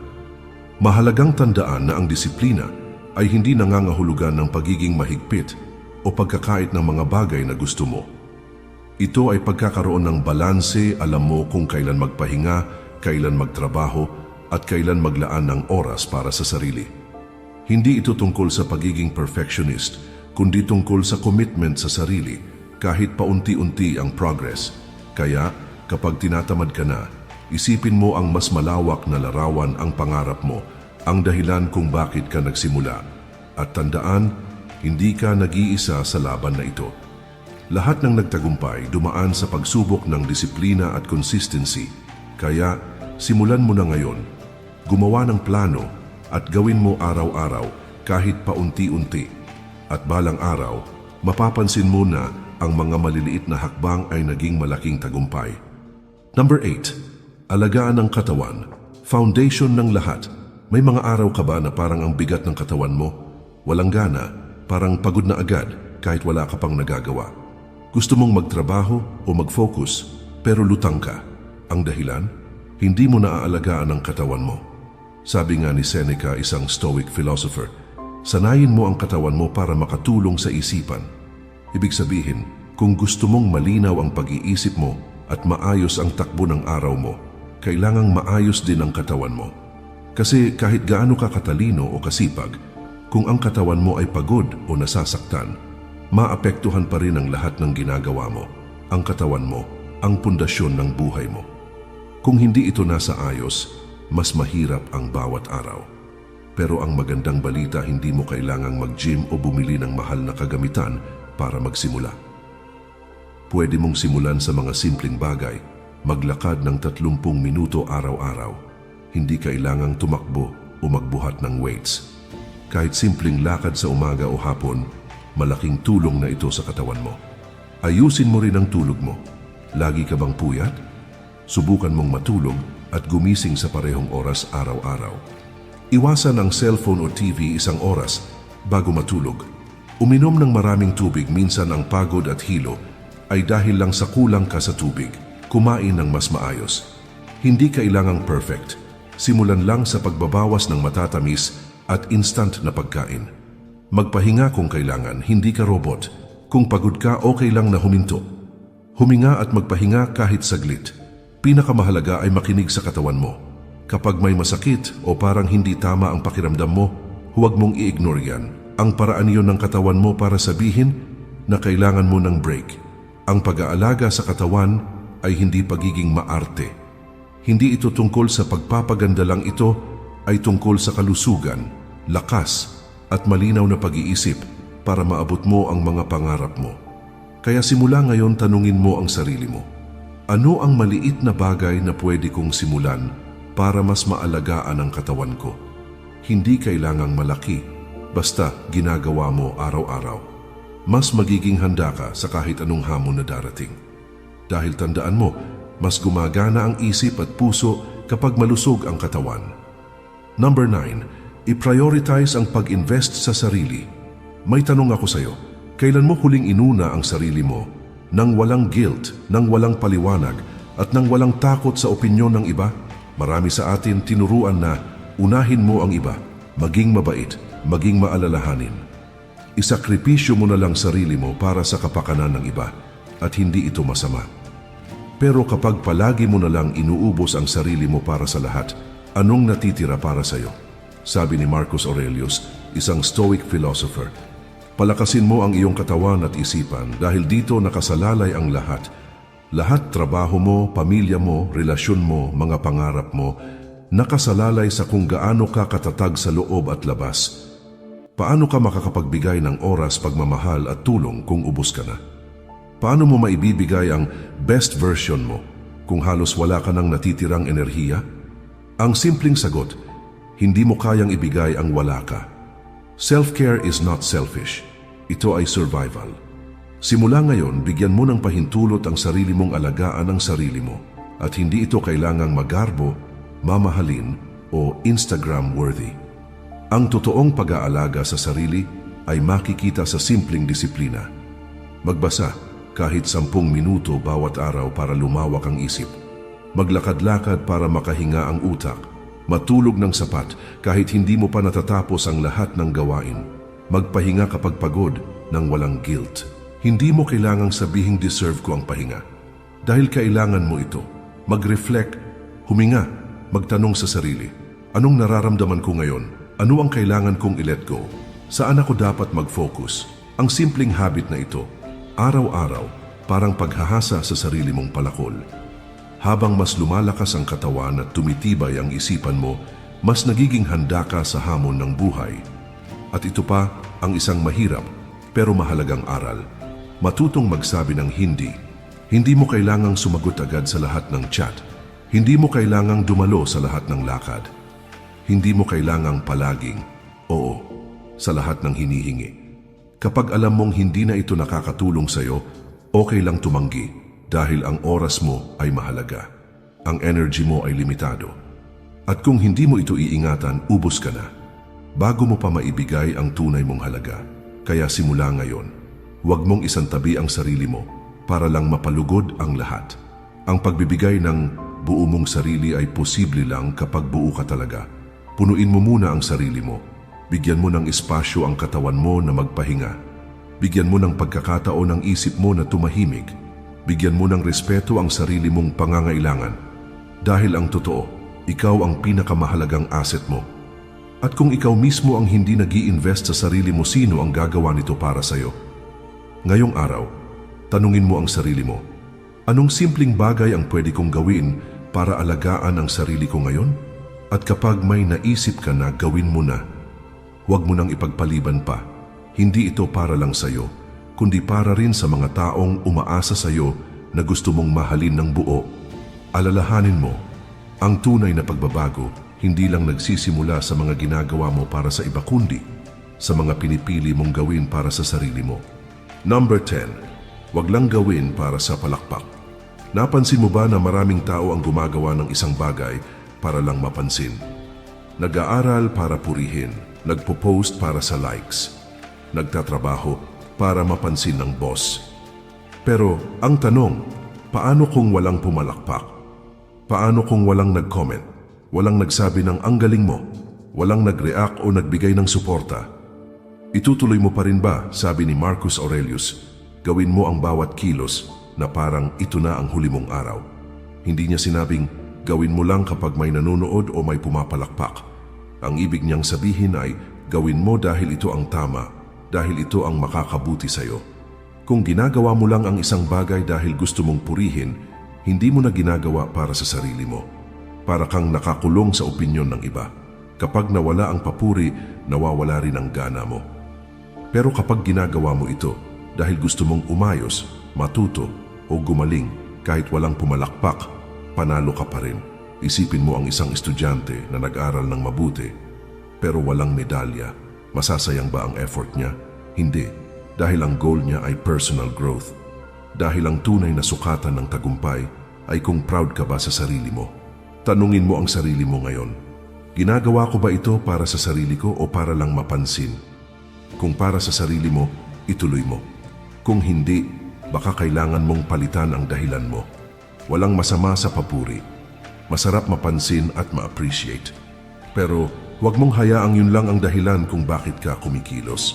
Mahalagang tandaan na ang disiplina ay hindi nangangahulugan ng pagiging mahigpit o pagkakait ng mga bagay na gusto mo. Ito ay pagkakaroon ng balanse, alam mo kung kailan magpahinga, kailan magtrabaho, at kailan maglaan ng oras para sa sarili. Hindi ito tungkol sa pagiging perfectionist, kundi tungkol sa commitment sa sarili kahit paunti-unti ang progress. Kaya, kapag tinatamad ka na, isipin mo ang mas malawak na larawan ang pangarap mo, ang dahilan kung bakit ka nagsimula. At tandaan, hindi ka nag-iisa sa laban na ito. Lahat ng nagtagumpay dumaan sa pagsubok ng disiplina at consistency. Kaya, simulan mo na ngayon. Gumawa ng plano at gawin mo araw-araw kahit paunti-unti. At balang araw, mapapansin mo na ang mga maliliit na hakbang ay naging malaking tagumpay. Number 8. Alagaan ang katawan. Foundation ng lahat. May mga araw ka ba na parang ang bigat ng katawan mo? Walang gana, parang pagod na agad kahit wala ka pang nagagawa. Gusto mong magtrabaho o mag-focus pero lutang ka. Ang dahilan? Hindi mo naaalagaan ang katawan mo. Sabi nga ni Seneca, isang Stoic philosopher, sanayin mo ang katawan mo para makatulong sa isipan. Ibig sabihin, kung gusto mong malinaw ang pag-iisip mo at maayos ang takbo ng araw mo, kailangang maayos din ang katawan mo. Kasi kahit gaano ka katalino o kasipag, kung ang katawan mo ay pagod o nasasaktan, maapektuhan pa rin ang lahat ng ginagawa mo. Ang katawan mo, ang pundasyon ng buhay mo. Kung hindi ito nasa ayos, mas mahirap ang bawat araw. Pero ang magandang balita, hindi mo kailangang mag-gym o bumili ng mahal na kagamitan para magsimula. Pwede mong simulan sa mga simpleng bagay, maglakad ng 30 minuto araw-araw. Hindi kailangang tumakbo o magbuhat ng weights. Kahit simpleng lakad sa umaga o hapon, malaking tulong na ito sa katawan mo. Ayusin mo rin ang tulog mo. Lagi ka bang puyat? Subukan mong matulog at gumising sa parehong oras araw-araw. Iwasan ang cellphone o TV isang oras bago matulog. Uminom ng maraming tubig, minsan ang pagod at hilo ay dahil lang sa kulang ka sa tubig. Kumain ng mas maayos. Hindi kailangang perfect. Simulan lang sa pagbabawas ng matatamis at instant na pagkain. Magpahinga kung kailangan, hindi ka robot. Kung pagod ka, okay lang na huminto. Huminga at magpahinga kahit saglit. Pinakamahalaga ay makinig sa katawan mo. Kapag may masakit o parang hindi tama ang pakiramdam mo, huwag mong i-ignore yan. Ang paraan iyon ng katawan mo para sabihin na kailangan mo ng break. Ang pag-aalaga sa katawan ay hindi pagiging maarte. Hindi ito tungkol sa pagpapaganda lang, ito ay tungkol sa kalusugan, lakas at malinaw na pag-iisip para maabot mo ang mga pangarap mo. Kaya simula ngayon, tanungin mo ang sarili mo. Ano ang maliit na bagay na pwede kong simulan para mas maalagaan ang katawan ko? Hindi kailangang malaki, basta ginagawa mo araw-araw. Mas magiging handa ka sa kahit anong hamon na darating. Dahil tandaan mo, mas gumagana ang isip at puso kapag malusog ang katawan. Number 9, i-prioritize ang pag-invest sa sarili. May tanong ako sa'yo, kailan mo huling inuna ang sarili mo nang walang guilt, nang walang paliwanag, at nang walang takot sa opinyon ng iba? Marami sa atin tinuruan na unahin mo ang iba, maging mabait, maging maalalahanin. Isakripisyo mo na lang sarili mo para sa kapakanan ng iba at hindi ito masama. Pero kapag palagi mo na lang inuubos ang sarili mo para sa lahat, anong natitira para sa iyo? Sabi ni Marcus Aurelius, isang Stoic philosopher, palakasin mo ang iyong katawan at isipan dahil dito nakasalalay ang lahat. Lahat, trabaho mo, pamilya mo, relasyon mo, mga pangarap mo, nakasalalay sa kung gaano ka katatag sa loob at labas. Paano ka makakapagbigay ng oras, pagmamahal at tulong kung ubos ka na? Paano mo maibibigay ang best version mo kung halos wala ka ng natitirang enerhiya? Ang simpleng sagot, hindi mo kayang ibigay ang wala ka. Self-care is not selfish. Ito ay survival. Simula ngayon, bigyan mo ng pahintulot ang sarili mong alagaan ang sarili mo at hindi ito kailangang magarbo, mamahalin o Instagram-worthy. Ang totoong pag-aalaga sa sarili ay makikita sa simpleng disiplina. Magbasa kahit 10 minuto bawat araw para lumawak ang isip. Maglakad-lakad para makahinga ang utak. Matulog ng sapat kahit hindi mo pa natatapos ang lahat ng gawain. Magpahinga kapag pagod nang walang guilt. Hindi mo kailangang sabihing deserve ko ang pahinga. Dahil kailangan mo ito. Mag-reflect, huminga, magtanong sa sarili. Anong nararamdaman ko ngayon? Ano ang kailangan kong i-let go? Saan ako dapat mag-focus? Ang simpleng habit na ito, araw-araw, parang paghahasa sa sarili mong palakol. Habang mas lumalakas ang katawan at tumitibay ang isipan mo, mas nagiging handa ka sa hamon ng buhay. At ito pa ang isang mahirap pero mahalagang aral. Matutong magsabi ng hindi. Hindi mo kailangang sumagot agad sa lahat ng chat. Hindi mo kailangang dumalo sa lahat ng lakad. Hindi mo kailangang palaging oo sa lahat ng hinihingi. Kapag alam mong hindi na ito nakakatulong sa'yo, okay lang tumanggi. Dahil ang oras mo ay mahalaga. Ang energy mo ay limitado. At kung hindi mo ito iingatan, ubos ka na. Bago mo pa maibigay ang tunay mong halaga. Kaya simula ngayon, huwag mong isantabi ang sarili mo para lang mapalugod ang lahat. Ang pagbibigay ng buo mong sarili ay posible lang kapag buo ka talaga. Punuin mo muna ang sarili mo. Bigyan mo ng espasyo ang katawan mo na magpahinga. Bigyan mo ng pagkakataon ang isip mo na tumahimik. Bigyan mo ng respeto ang sarili mong pangangailangan. Dahil ang totoo, ikaw ang pinakamahalagang asset mo. At kung ikaw mismo ang hindi nag-i-invest sa sarili mo, sino ang gagawa nito para sa'yo? Ngayong araw, tanungin mo ang sarili mo, anong simpleng bagay ang pwede kong gawin para alagaan ang sarili ko ngayon? At kapag may naisip ka na, gawin mo na. Huwag mo nang ipagpaliban pa. Hindi ito para lang sa'yo, kundi para rin sa mga taong umaasa sa iyo na gusto mong mahalin ng buo. Alalahanin mo, ang tunay na pagbabago hindi lang nagsisimula sa mga ginagawa mo para sa iba kundi sa mga pinipili mong gawin para sa sarili mo. Number 10. Wag lang gawin para sa palakpak. Napansin mo ba na maraming tao ang gumagawa ng isang bagay para lang mapansin? Nag-aaral para purihin, nagpo-post para sa likes, nagtatrabaho para mapansin ng boss. Pero ang tanong, paano kung walang pumalakpak? Paano kung walang nag-comment? Walang nagsabi ng ang galing mo? Walang nag-react o nagbigay ng suporta? Itutuloy mo pa rin ba, sabi ni Marcus Aurelius, gawin mo ang bawat kilos na parang ito na ang huli mong araw. Hindi niya sinabing gawin mo lang kapag may nanonood o may pumapalakpak. Ang ibig niyang sabihin ay gawin mo dahil ito ang tama, dahil ito ang makakabuti sa iyo. Kung ginagawa mo lang ang isang bagay dahil gusto mong purihin, hindi mo na ginagawa para sa sarili mo. Para kang nakakulong sa opinyon ng iba. Kapag nawala ang papuri, nawawala rin ang gana mo. Pero kapag ginagawa mo ito dahil gusto mong umayos, matuto o gumaling kahit walang pumalakpak, panalo ka pa rin. Isipin mo ang isang estudyante na nag-aral ng mabuti pero walang medalya. Masasayang ba ang effort niya? Hindi, dahil ang goal niya ay personal growth. Dahil ang tunay na sukatan ng tagumpay ay kung proud ka ba sa sarili mo. Tanungin mo ang sarili mo ngayon, ginagawa ko ba ito para sa sarili ko o para lang mapansin? Kung para sa sarili mo, ituloy mo. Kung hindi, baka kailangan mong palitan ang dahilan mo. Walang masama sa papuri. Masarap mapansin at ma-appreciate. Pero huwag mong hayaang yun lang ang dahilan kung bakit ka kumikilos.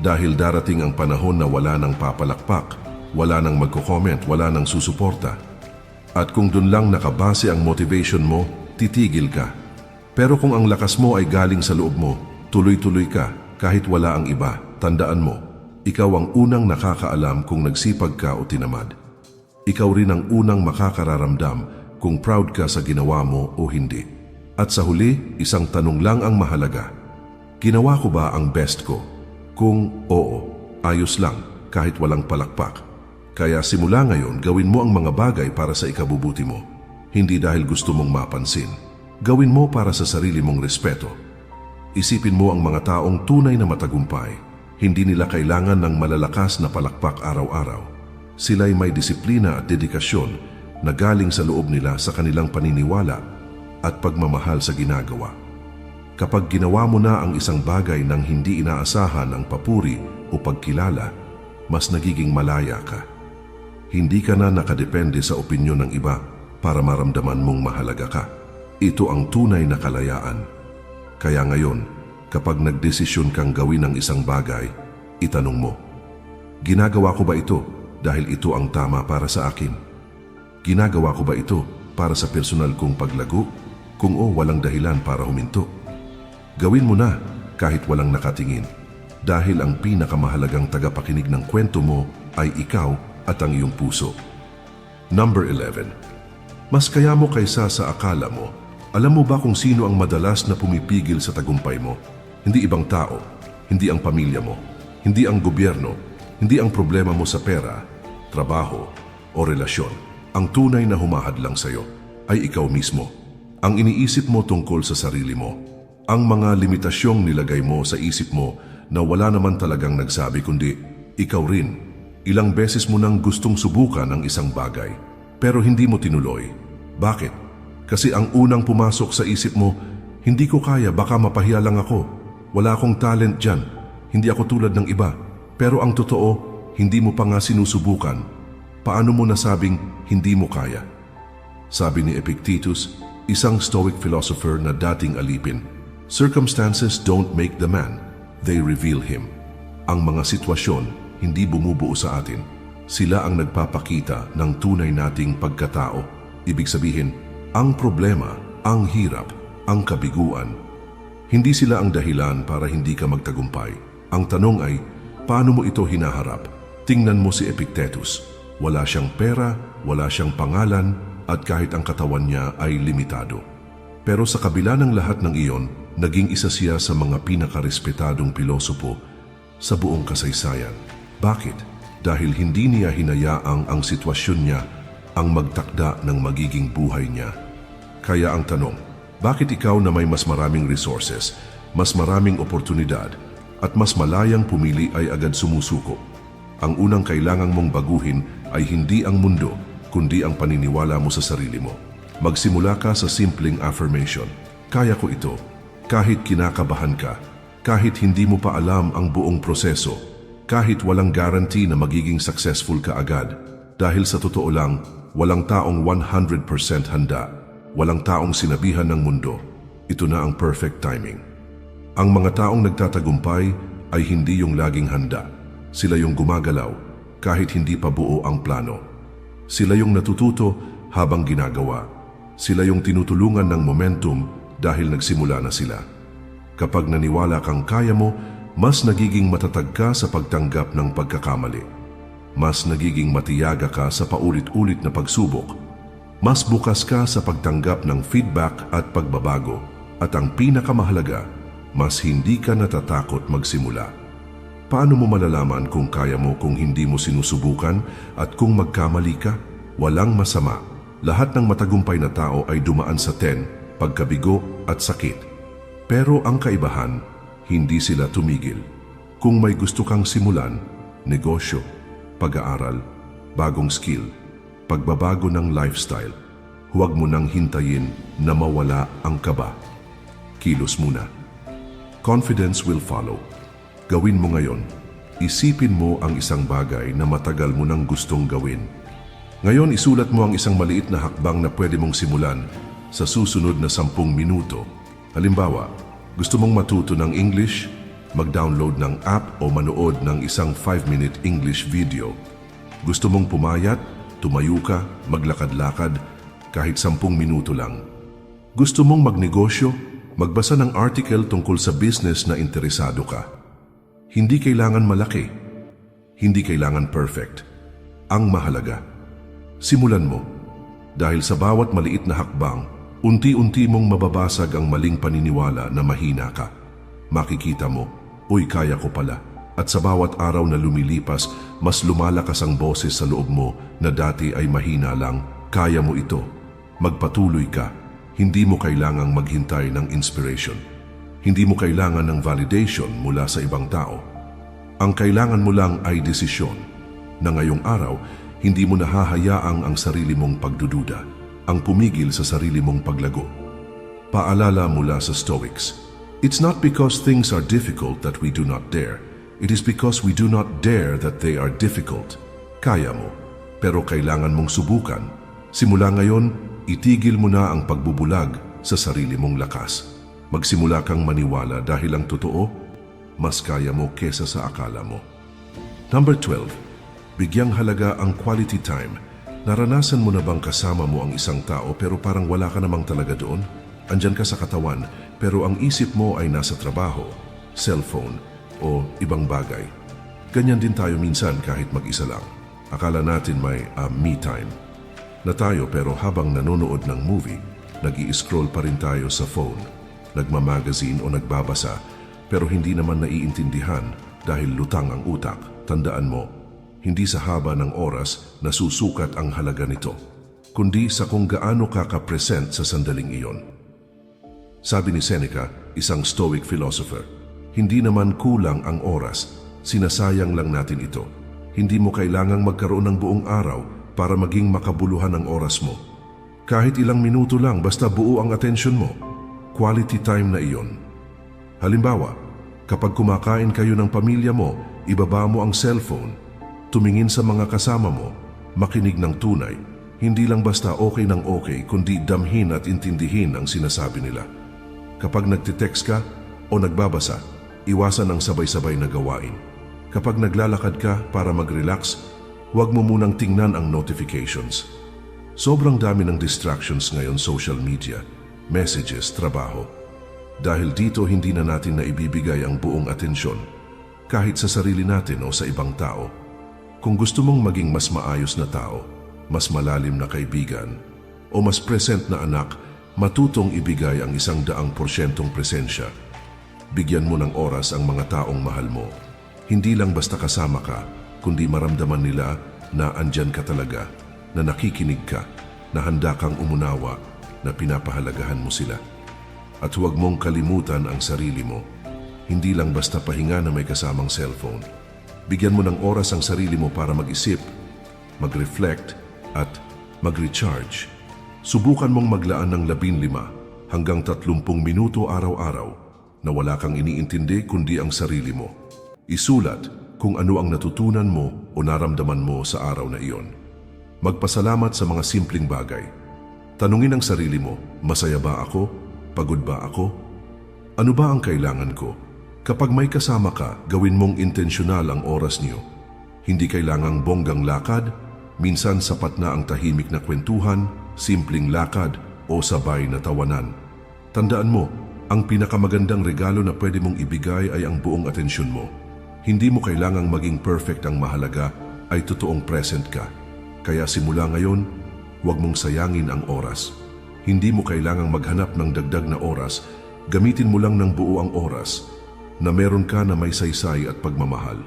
Dahil darating ang panahon na wala nang papalakpak, wala nang magko-comment, wala nang susuporta. At kung dun lang nakabase ang motivation mo, titigil ka. Pero kung ang lakas mo ay galing sa loob mo, tuloy-tuloy ka kahit wala ang iba. Tandaan mo, ikaw ang unang nakakaalam kung nagsipag ka o tinamad. Ikaw rin ang unang makakararamdam kung proud ka sa ginawa mo o hindi. At sa huli, isang tanong lang ang mahalaga. Ginawa ko ba ang best ko? Kung oo, ayos lang kahit walang palakpak. Kaya simula ngayon, gawin mo ang mga bagay para sa ikabubuti mo. Hindi dahil gusto mong mapansin. Gawin mo para sa sarili mong respeto. Isipin mo ang mga taong tunay na matagumpay. Hindi nila kailangan ng malalakas na palakpak araw-araw. Sila'y may disiplina at dedikasyon na galing sa loob nila sa kanilang paniniwala at pagmamahal sa ginagawa. Kapag ginawa mo na ang isang bagay nang hindi inaasahan ang papuri o pagkilala, mas nagiging malaya ka. Hindi ka na nakadepende sa opinyon ng iba para maramdaman mong mahalaga ka. Ito ang tunay na kalayaan. Kaya ngayon, kapag nagdesisyon kang gawin ang isang bagay, itanong mo, ginagawa ko ba ito dahil ito ang tama para sa akin? Ginagawa ko ba ito para sa personal kong paglago? Kung walang dahilan para huminto. Gawin mo na kahit walang nakatingin. Dahil ang pinakamahalagang tagapakinig ng kwento mo ay ikaw at ang iyong puso. Number 11. Mas kaya mo kaysa sa akala mo. Alam mo ba kung sino ang madalas na pumipigil sa tagumpay mo? Hindi ibang tao, hindi ang pamilya mo, hindi ang gobyerno, hindi ang problema mo sa pera, trabaho o relasyon. Ang tunay na humahadlang sa iyo ay ikaw mismo. Ang iniisip mo tungkol sa sarili mo. Ang mga limitasyong nilagay mo sa isip mo na wala naman talagang nagsabi kundi ikaw rin. Ilang beses mo nang gustong subukan ang isang bagay pero hindi mo tinuloy. Bakit? Kasi ang unang pumasok sa isip mo, hindi ko kaya, baka mapahiya lang ako. Wala akong talent dyan. Hindi ako tulad ng iba. Pero ang totoo, hindi mo pa nga sinusubukan. Paano mo nasabing hindi mo kaya? Sabi ni Epictetus, isang Stoic philosopher na dating alipin, circumstances don't make the man, they reveal him. Ang mga sitwasyon hindi bumubuo sa atin. Sila ang nagpapakita ng tunay nating pagkatao. Ibig sabihin, ang problema, ang hirap, ang kabiguan, hindi sila ang dahilan para hindi ka magtagumpay. Ang tanong ay, paano mo ito hinaharap? Tingnan mo si Epictetus. Wala siyang pera, wala siyang pangalan, at kahit ang katawan niya ay limitado. Pero sa kabila ng lahat ng iyon, naging isa siya sa mga pinakarespetadong pilosopo sa buong kasaysayan. Bakit? Dahil hindi niya hinayaang ang sitwasyon niya ang magtakda ng magiging buhay niya. Kaya ang tanong, bakit ikaw na may mas maraming resources, mas maraming oportunidad, at mas malayang pumili ay agad sumusuko? Ang unang kailangang mong baguhin ay hindi ang mundo, kundi ang paniniwala mo sa sarili mo. Magsimula ka sa simpleng affirmation. Kaya ko ito. Kahit kinakabahan ka, kahit hindi mo pa alam ang buong proseso, kahit walang guarantee na magiging successful ka agad. Dahil sa totoo lang, walang taong 100% handa. Walang taong sinabihan ng mundo, ito na ang perfect timing. Ang mga taong nagtatagumpay ay hindi yung laging handa. Sila yung gumagalaw kahit hindi pa buo ang plano. Sila yung natututo habang ginagawa. Sila yung tinutulungan ng momentum dahil nagsimula na sila. Kapag naniwala kang kaya mo, mas nagiging matatag ka sa pagtanggap ng pagkakamali. Mas nagiging matiyaga ka sa paulit-ulit na pagsubok. Mas bukas ka sa pagtanggap ng feedback at pagbabago. At ang pinakamahalaga, mas hindi ka natatakot magsimula. Paano mo malalaman kung kaya mo kung hindi mo sinusubukan at kung magkamali ka? Walang masama. Lahat ng matagumpay na tao ay dumaan sa pagkabigo at sakit. Pero ang kaibahan, hindi sila tumigil. Kung may gusto kang simulan, negosyo, pag-aaral, bagong skill, pagbabago ng lifestyle, huwag mo nang hintayin na mawala ang kaba. Kilos muna. Confidence will follow. Gawin mo ngayon. Isipin mo ang isang bagay na matagal mo nang gustong gawin. Ngayon, isulat mo ang isang maliit na hakbang na pwede mong simulan sa susunod na 10 minuto. Halimbawa, gusto mong matuto ng English, mag-download ng app o manood ng isang 5-minute English video. Gusto mong pumayat, tumayo ka, maglakad-lakad, kahit 10 minuto lang. Gusto mong magnegosyo, magbasa ng article tungkol sa business na interesado ka. Hindi kailangan malaki. Hindi kailangan perfect. Ang mahalaga, simulan mo. Dahil sa bawat maliit na hakbang, unti-unti mong mababasag ang maling paniniwala na mahina ka. Makikita mo, uy, kaya ko pala. At sa bawat araw na lumilipas, mas lumalakas ang boses sa loob mo na dati ay mahina lang. Kaya mo ito. Magpatuloy ka. Hindi mo kailangang maghintay ng inspiration. Hindi mo kailangan ng validation mula sa ibang tao. Ang kailangan mo lang ay desisyon na ngayong araw, hindi mo nahahayaang ang sarili mong pagdududa, ang pumigil sa sarili mong paglago. Paalala mula sa Stoics, it's not because things are difficult that we do not dare. It is because we do not dare that they are difficult. Kaya mo, pero kailangan mong subukan. Simula ngayon, itigil mo na ang pagbubulag sa sarili mong lakas. Magsimula kang maniwala dahil ang totoo, mas kaya mo kesa sa akala mo. Number 12, bigyang halaga ang quality time. Naranasan mo na bang kasama mo ang isang tao pero parang wala ka namang talaga doon? Andyan ka sa katawan pero ang isip mo ay nasa trabaho, cellphone o ibang bagay. Ganyan din tayo minsan kahit mag-isa lang. Akala natin may me time na tayo pero habang nanonood ng movie, nag-i-scroll pa rin tayo sa phone, nagmamagazine o nagbabasa pero hindi naman naiintindihan dahil lutang ang utak. Tandaan mo, hindi sa haba ng oras nasusukat ang halaga nito, kundi sa kung gaano ka ka-present sa sandaling iyon. Sabi ni Seneca, isang Stoic philosopher, hindi naman kulang ang oras, sinasayang lang natin ito. Hindi mo kailangang magkaroon ng buong araw para maging makabuluhan ang oras mo. Kahit ilang minuto lang basta buo ang atensyon mo, quality time na iyon. Halimbawa, kapag kumakain kayo ng pamilya mo, ibaba mo ang cellphone, tumingin sa mga kasama mo, makinig ng tunay, hindi lang basta okay ng okay kundi damhin at intindihin ang sinasabi nila. Kapag nagtitext ka o nagbabasa, iwasan ang sabay-sabay na gawain. Kapag naglalakad ka para mag-relax, huwag mo munang tingnan ang notifications. Sobrang dami ng distractions ngayon, social media, messages, trabaho. Dahil dito hindi na natin naibibigay ang buong atensyon, kahit sa sarili natin o sa ibang tao. Kung gusto mong maging mas maayos na tao, mas malalim na kaibigan, o mas present na anak, matutong ibigay ang 100% presensya. Bigyan mo ng oras ang mga taong mahal mo. Hindi lang basta kasama ka, kundi maramdaman nila na andyan ka talaga, na nakikinig ka, na handa kang umunawa, na pinapahalagahan mo sila. At huwag mong kalimutan ang sarili mo. Hindi lang basta pahinga na may kasamang cellphone. Bigyan mo ng oras ang sarili mo para mag-isip, mag-reflect, at mag-recharge. Subukan mong maglaan ng 15 hanggang 30 minuto araw-araw na wala kang iniintindi kundi ang sarili mo. Isulat kung ano ang natutunan mo o naramdaman mo sa araw na iyon. Magpasalamat sa mga simpleng bagay. Tanungin ang sarili mo, masaya ba ako? Pagod ba ako? Ano ba ang kailangan ko? Kapag may kasama ka, gawin mong intensyonal ang oras niyo. Hindi kailangang bonggang lakad, minsan sapat na ang tahimik na kwentuhan, simpleng lakad o sabay na tawanan. Tandaan mo, ang pinakamagandang regalo na pwede mong ibigay ay ang buong atensyon mo. Hindi mo kailangang maging perfect, ang mahalaga ay totoong present ka. Kaya simula ngayon, huwag mong sayangin ang oras. Hindi mo kailangang maghanap ng dagdag na oras, gamitin mo lang ng buo ang oras na meron ka na may saysay at pagmamahal.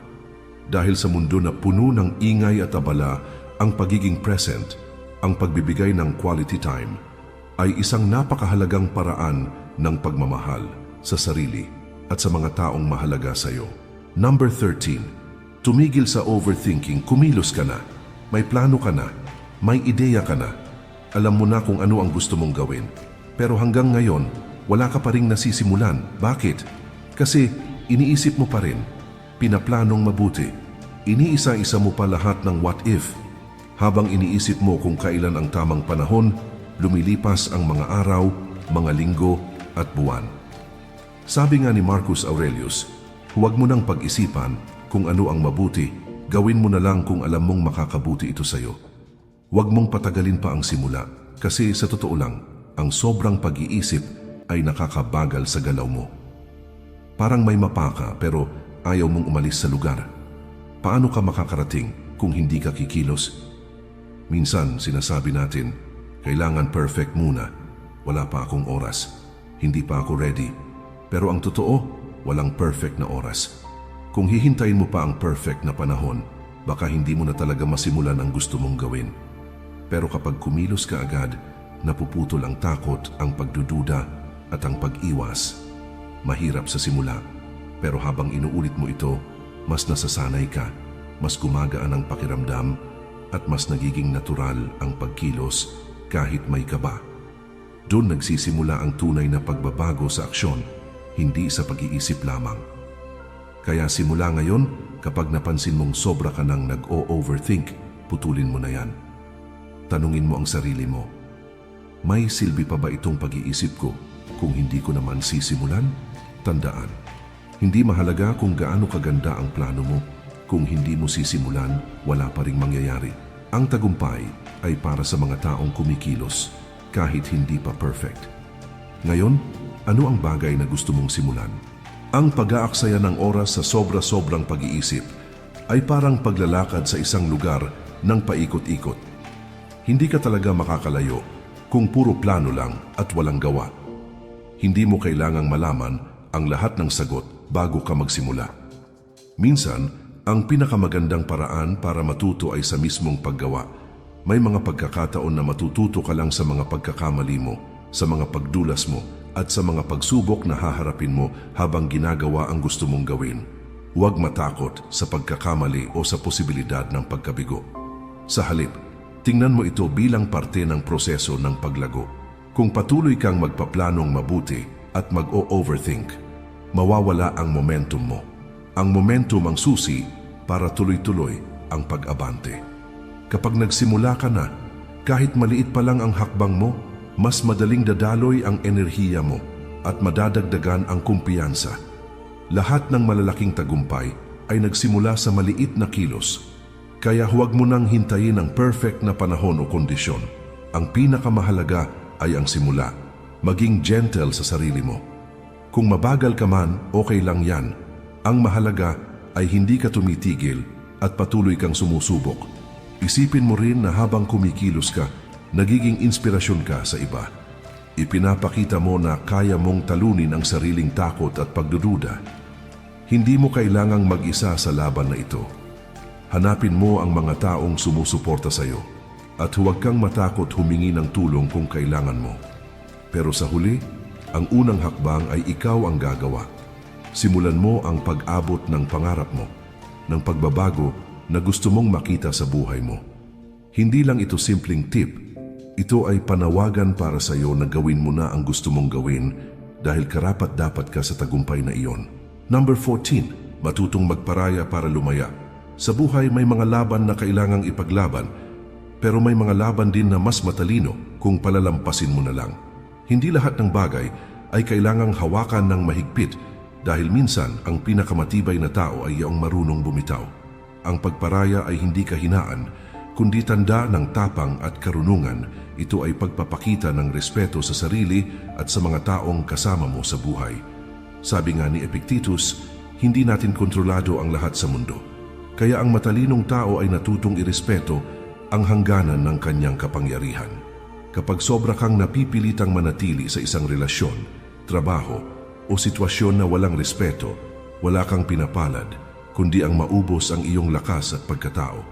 Dahil sa mundo na puno ng ingay at abala, ang pagiging present, ang pagbibigay ng quality time, ay isang napakahalagang paraan ng pagmamahal sa sarili at sa mga taong mahalaga sa iyo. Number 13, tumigil sa overthinking. Kumilos ka na. May plano ka na. May ideya ka na. Alam mo na kung ano ang gusto mong gawin. Pero hanggang ngayon, wala ka pa ring nasisimulan. Bakit? Kasi iniisip mo pa rin. Pinaplanong mabuti. Iniisa-isa mo pa lahat ng what if. Habang iniisip mo kung kailan ang tamang panahon, lumilipas ang mga araw, mga linggo at buwan. Sabi nga ni Marcus Aurelius, huwag mo nang pag-isipan kung ano ang mabuti, gawin mo na lang kung alam mong makakabuti ito sa iyo. Huwag mong patagalin pa ang simula kasi sa totoo lang, ang sobrang pag-iisip ay nakakabagal sa galaw mo. Parang may mapa ka pero ayaw mong umalis sa lugar. Paano ka makakarating kung hindi ka kikilos? Minsan sinasabi natin, kailangan perfect muna. Wala pa akong oras. Hindi pa ako ready. Pero ang totoo, walang perfect na oras. Kung hihintayin mo pa ang perfect na panahon, baka hindi mo na talaga masimulan ang gusto mong gawin. Pero kapag kumilos ka agad, napuputol ang takot, ang pagdududa at ang pag-iwas. Mahirap sa simula, pero habang inuulit mo ito, mas nasasanay ka, mas gumagaan ang pakiramdam at mas nagiging natural ang pagkilos kahit may kaba. Doon nagsisimula ang tunay na pagbabago sa aksyon, hindi sa pag-iisip lamang. Kaya simula ngayon, kapag napansin mong sobra ka nang nag-o-overthink, putulin mo na yan. Tanungin mo ang sarili mo, May silbi pa ba itong pag-iisip ko kung hindi ko naman sisimulan? Tandaan, hindi mahalaga kung gaano kaganda ang plano mo. Kung hindi mo sisimulan, wala pa ring mangyayari. Ang tagumpay ay para sa mga taong kumikilos kahit hindi pa perfect. Ngayon, ano ang bagay na gusto mong simulan? Ang pag-aaksaya ng oras sa sobra-sobrang pag-iisip ay parang paglalakad sa isang lugar ng paikot-ikot. Hindi ka talaga makakalayo kung puro plano lang at walang gawa. Hindi mo kailangang malaman ang lahat ng sagot bago ka magsimula. Minsan, ang pinakamagandang paraan para matuto ay sa mismong paggawa. May mga pagkakataon na matututo ka lang sa mga pagkakamali mo, sa mga pagdulas mo, at sa mga pagsubok na haharapin mo habang ginagawa ang gusto mong gawin. Huwag matakot sa pagkakamali o sa posibilidad ng pagkabigo. Sa halip, tingnan mo ito bilang parte ng proseso ng paglago. Kung patuloy kang magpaplanong mabuti at mag-o-overthink, mawawala ang momentum mo. Ang momentum ang susi para tuloy-tuloy ang pag-abante. Kapag nagsimula ka na, kahit maliit pa lang ang hakbang mo, mas madaling dadaloy ang enerhiya mo at madadagdagan ang kumpiyansa. Lahat ng malalaking tagumpay ay nagsimula sa maliit na kilos. Kaya huwag mo nang hintayin ang perfect na panahon o kondisyon. Ang pinakamahalaga ay ang simula. Maging gentle sa sarili mo. Kung mabagal ka man, okay lang yan. Ang mahalaga ay hindi ka tumitigil at patuloy kang sumusubok. Isipin mo rin na habang kumikilos ka, nagiging inspirasyon ka sa iba. Ipinapakita mo na kaya mong talunin ang sariling takot at pagdududa. Hindi mo kailangang mag-isa sa laban na ito. Hanapin mo ang mga taong sumusuporta sa iyo at huwag kang matakot humingi ng tulong kung kailangan mo. Pero sa huli, ang unang hakbang ay ikaw ang gagawa. Simulan mo ang pag-abot ng pangarap mo, ng pagbabago na gusto mong makita sa buhay mo. Hindi lang ito simpleng tip, ito ay panawagan para sa iyo na gawin mo na ang gusto mong gawin dahil karapat-dapat ka sa tagumpay na iyon. Number 14, matutong magparaya para lumaya. Sa buhay may mga laban na kailangang ipaglaban, pero may mga laban din na mas matalino kung palalampasin mo na lang. Hindi lahat ng bagay ay kailangang hawakan ng mahigpit dahil minsan ang pinakamatibay na tao ay iyong marunong bumitaw. Ang pagparaya ay hindi kahinaan, kundi tanda ng tapang at karunungan. Ito ay pagpapakita ng respeto sa sarili at sa mga taong kasama mo sa buhay. Sabi nga ni Epictetus, hindi natin kontrolado ang lahat sa mundo. Kaya ang matalinong tao ay natutong irespeto ang hangganan ng kanyang kapangyarihan. Kapag sobra kang napipilitang manatili sa isang relasyon, trabaho, o sitwasyon na walang respeto, wala kang pinapalad, kundi ang maubos ang iyong lakas at pagkatao.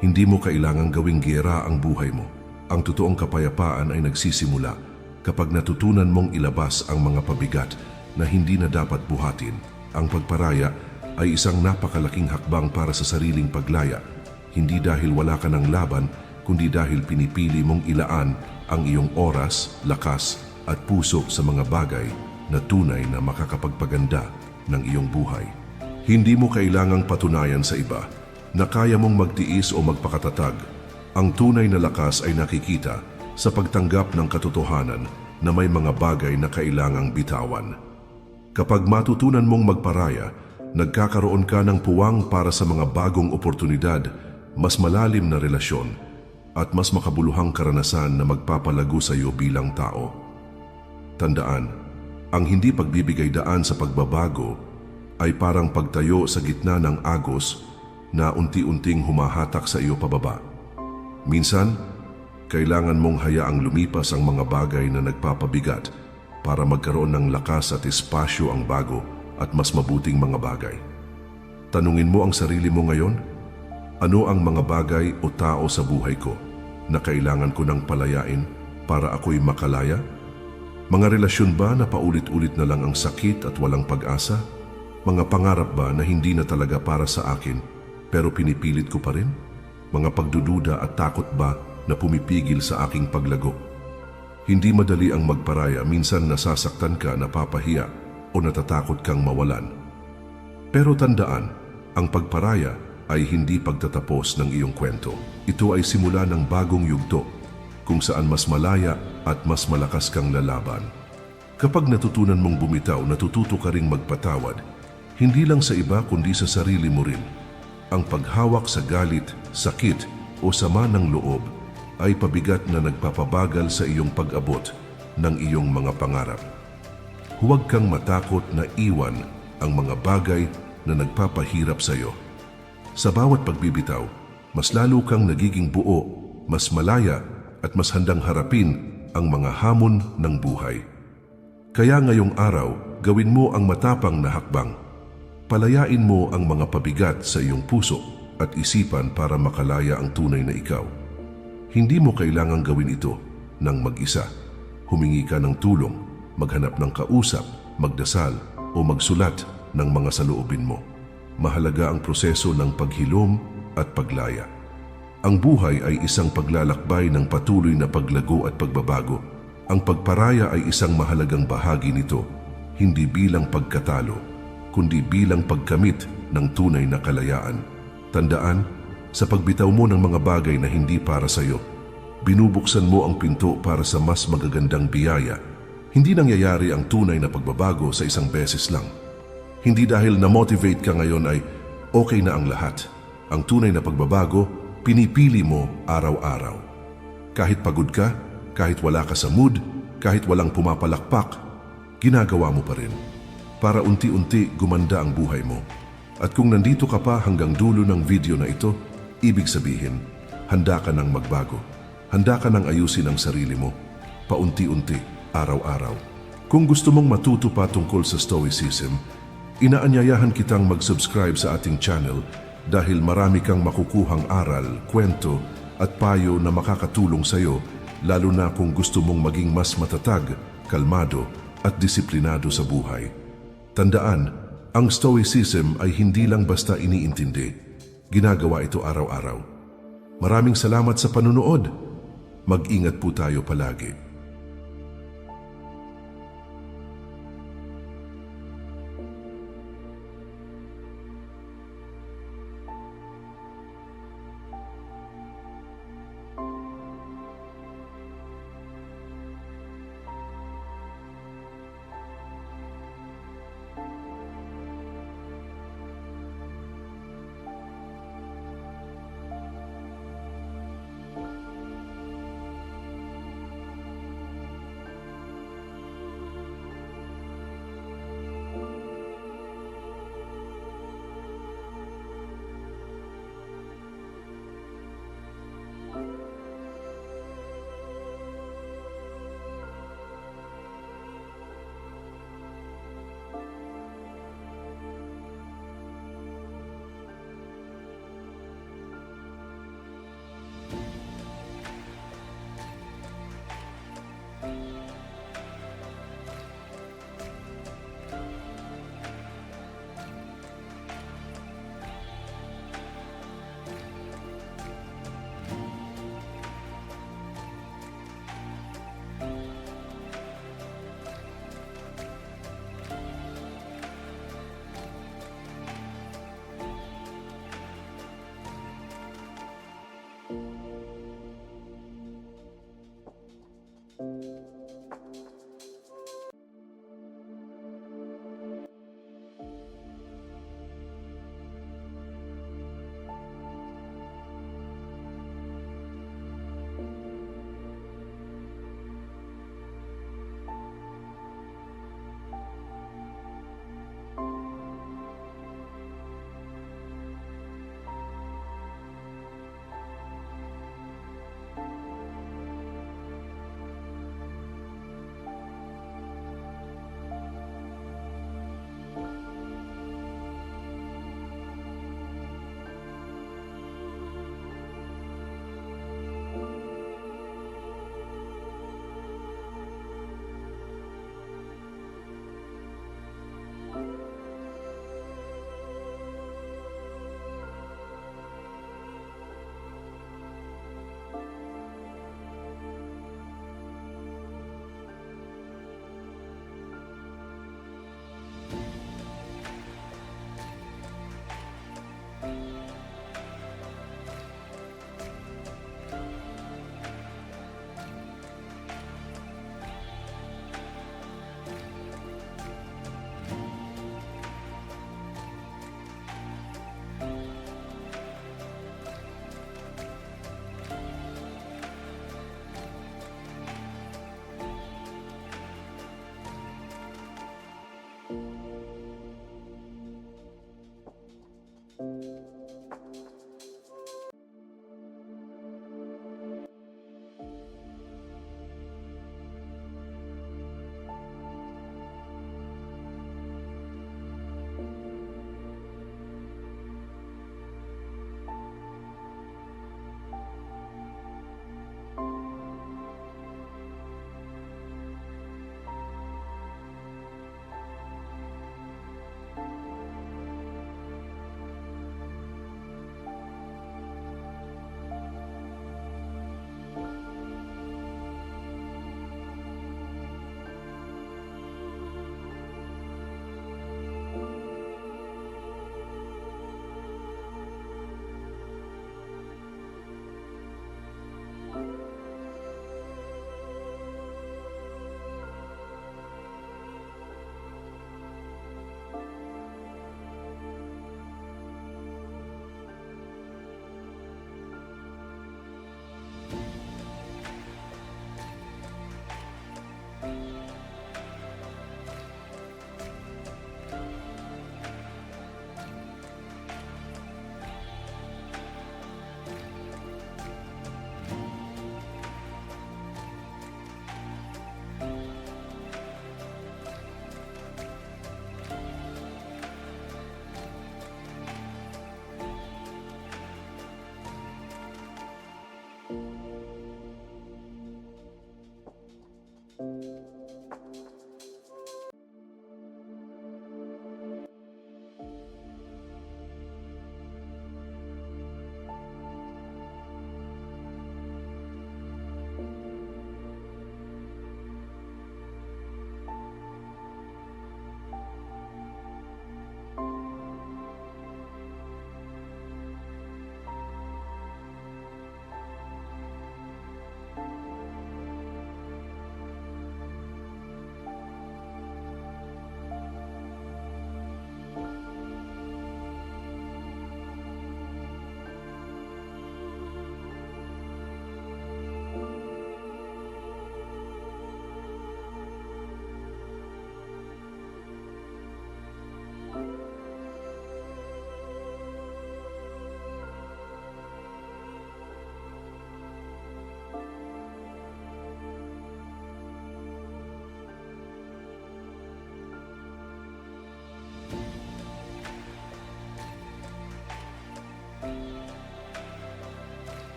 Hindi mo kailangang gawing giyera ang buhay mo. Ang totoong kapayapaan ay nagsisimula kapag natutunan mong ilabas ang mga pabigat na hindi na dapat buhatin. Ang pagparaya ay isang napakalaking hakbang para sa sariling paglaya, hindi dahil wala ka ng laban, kundi dahil pinipili mong ilaan ang iyong oras, lakas at puso sa mga bagay na tunay na makakapagpaganda ng iyong buhay. Hindi mo kailangang patunayan sa iba na kaya mong magtiis o magpakatatag. Ang tunay na lakas ay nakikita sa pagtanggap ng katotohanan na may mga bagay na kailangang bitawan. Kapag matutunan mong magparaya, nagkakaroon ka ng puwang para sa mga bagong oportunidad, mas malalim na relasyon, at mas makabuluhang karanasan na magpapalago sa iyo bilang tao. Tandaan, ang hindi pagbibigay daan sa pagbabago ay parang pagtayo sa gitna ng agos na unti-unting humahatak sa iyo pababa. Minsan, kailangan mong hayaang lumipas ang mga bagay na nagpapabigat para magkaroon ng lakas at espasyo ang bago at mas mabuting mga bagay. Tanungin mo ang sarili mo ngayon, ano ang mga bagay o tao sa buhay ko na kailangan ko nang palayain para ako'y makalaya? Mga relasyon ba na paulit-ulit na lang ang sakit at walang pag-asa? Mga pangarap ba na hindi na talaga para sa akin pero pinipilit ko pa rin? Mga pagdududa at takot ba na pumipigil sa aking paglago? Hindi madali ang magparaya, minsan nasasaktan ka, napapahiya o natatakot kang mawalan. Pero tandaan, ang pagparaya ay hindi pagtatapos ng iyong kwento. Ito ay simula ng bagong yugto kung saan mas malaya at mas malakas kang lalaban. Kapag natutunan mong bumitaw, natututo ka ring magpatawad, hindi lang sa iba kundi sa sarili mo rin. Ang paghawak sa galit, sakit o sama ng loob ay pabigat na nagpapabagal sa iyong pag-abot ng iyong mga pangarap. Huwag kang matakot na iwan ang mga bagay na nagpapahirap sa iyo. Sa bawat pagbibitaw, mas lalo kang nagiging buo, mas malaya at mas handang harapin ang mga hamon ng buhay. Kaya ngayong araw, gawin mo ang matapang na hakbang. Palayain mo ang mga pabigat sa iyong puso at isipan para makalaya ang tunay na ikaw. Hindi mo kailangang gawin ito ng mag-isa. Humingi ka ng tulong, maghanap ng kausap, magdasal o magsulat ng mga saloobin mo. Mahalaga ang proseso ng paghilom at paglaya. Ang buhay ay isang paglalakbay ng patuloy na paglago at pagbabago. Ang pagparaya ay isang mahalagang bahagi nito, hindi bilang pagkatalo, kundi bilang pagkamit ng tunay na kalayaan. Tandaan, sa pagbitaw mo ng mga bagay na hindi para sa iyo, binubuksan mo ang pinto para sa mas magagandang biyaya. Hindi nangyayari ang tunay na pagbabago sa isang beses lang. Hindi dahil na-motivate ka ngayon ay okay na ang lahat. Ang tunay na pagbabago, pinipili mo araw-araw. Kahit pagod ka, kahit wala ka sa mood, kahit walang pumapalakpak, ginagawa mo pa rin. Para unti-unti gumanda ang buhay mo. At kung nandito ka pa hanggang dulo ng video na ito, ibig sabihin, handa ka ng magbago. Handa ka ng ayusin ang sarili mo, paunti-unti, araw-araw. Kung gusto mong matuto pa tungkol sa Stoicism, inaanyayahan kitang mag-subscribe sa ating channel dahil marami kang makukuhang aral, kwento at payo na makakatulong sa iyo, lalo na kung gusto mong maging mas matatag, kalmado at disiplinado sa buhay. Tandaan, ang Stoicism ay hindi lang basta iniintindi. Ginagawa ito araw-araw. Maraming salamat sa panunood. Mag-ingat po tayo palagi.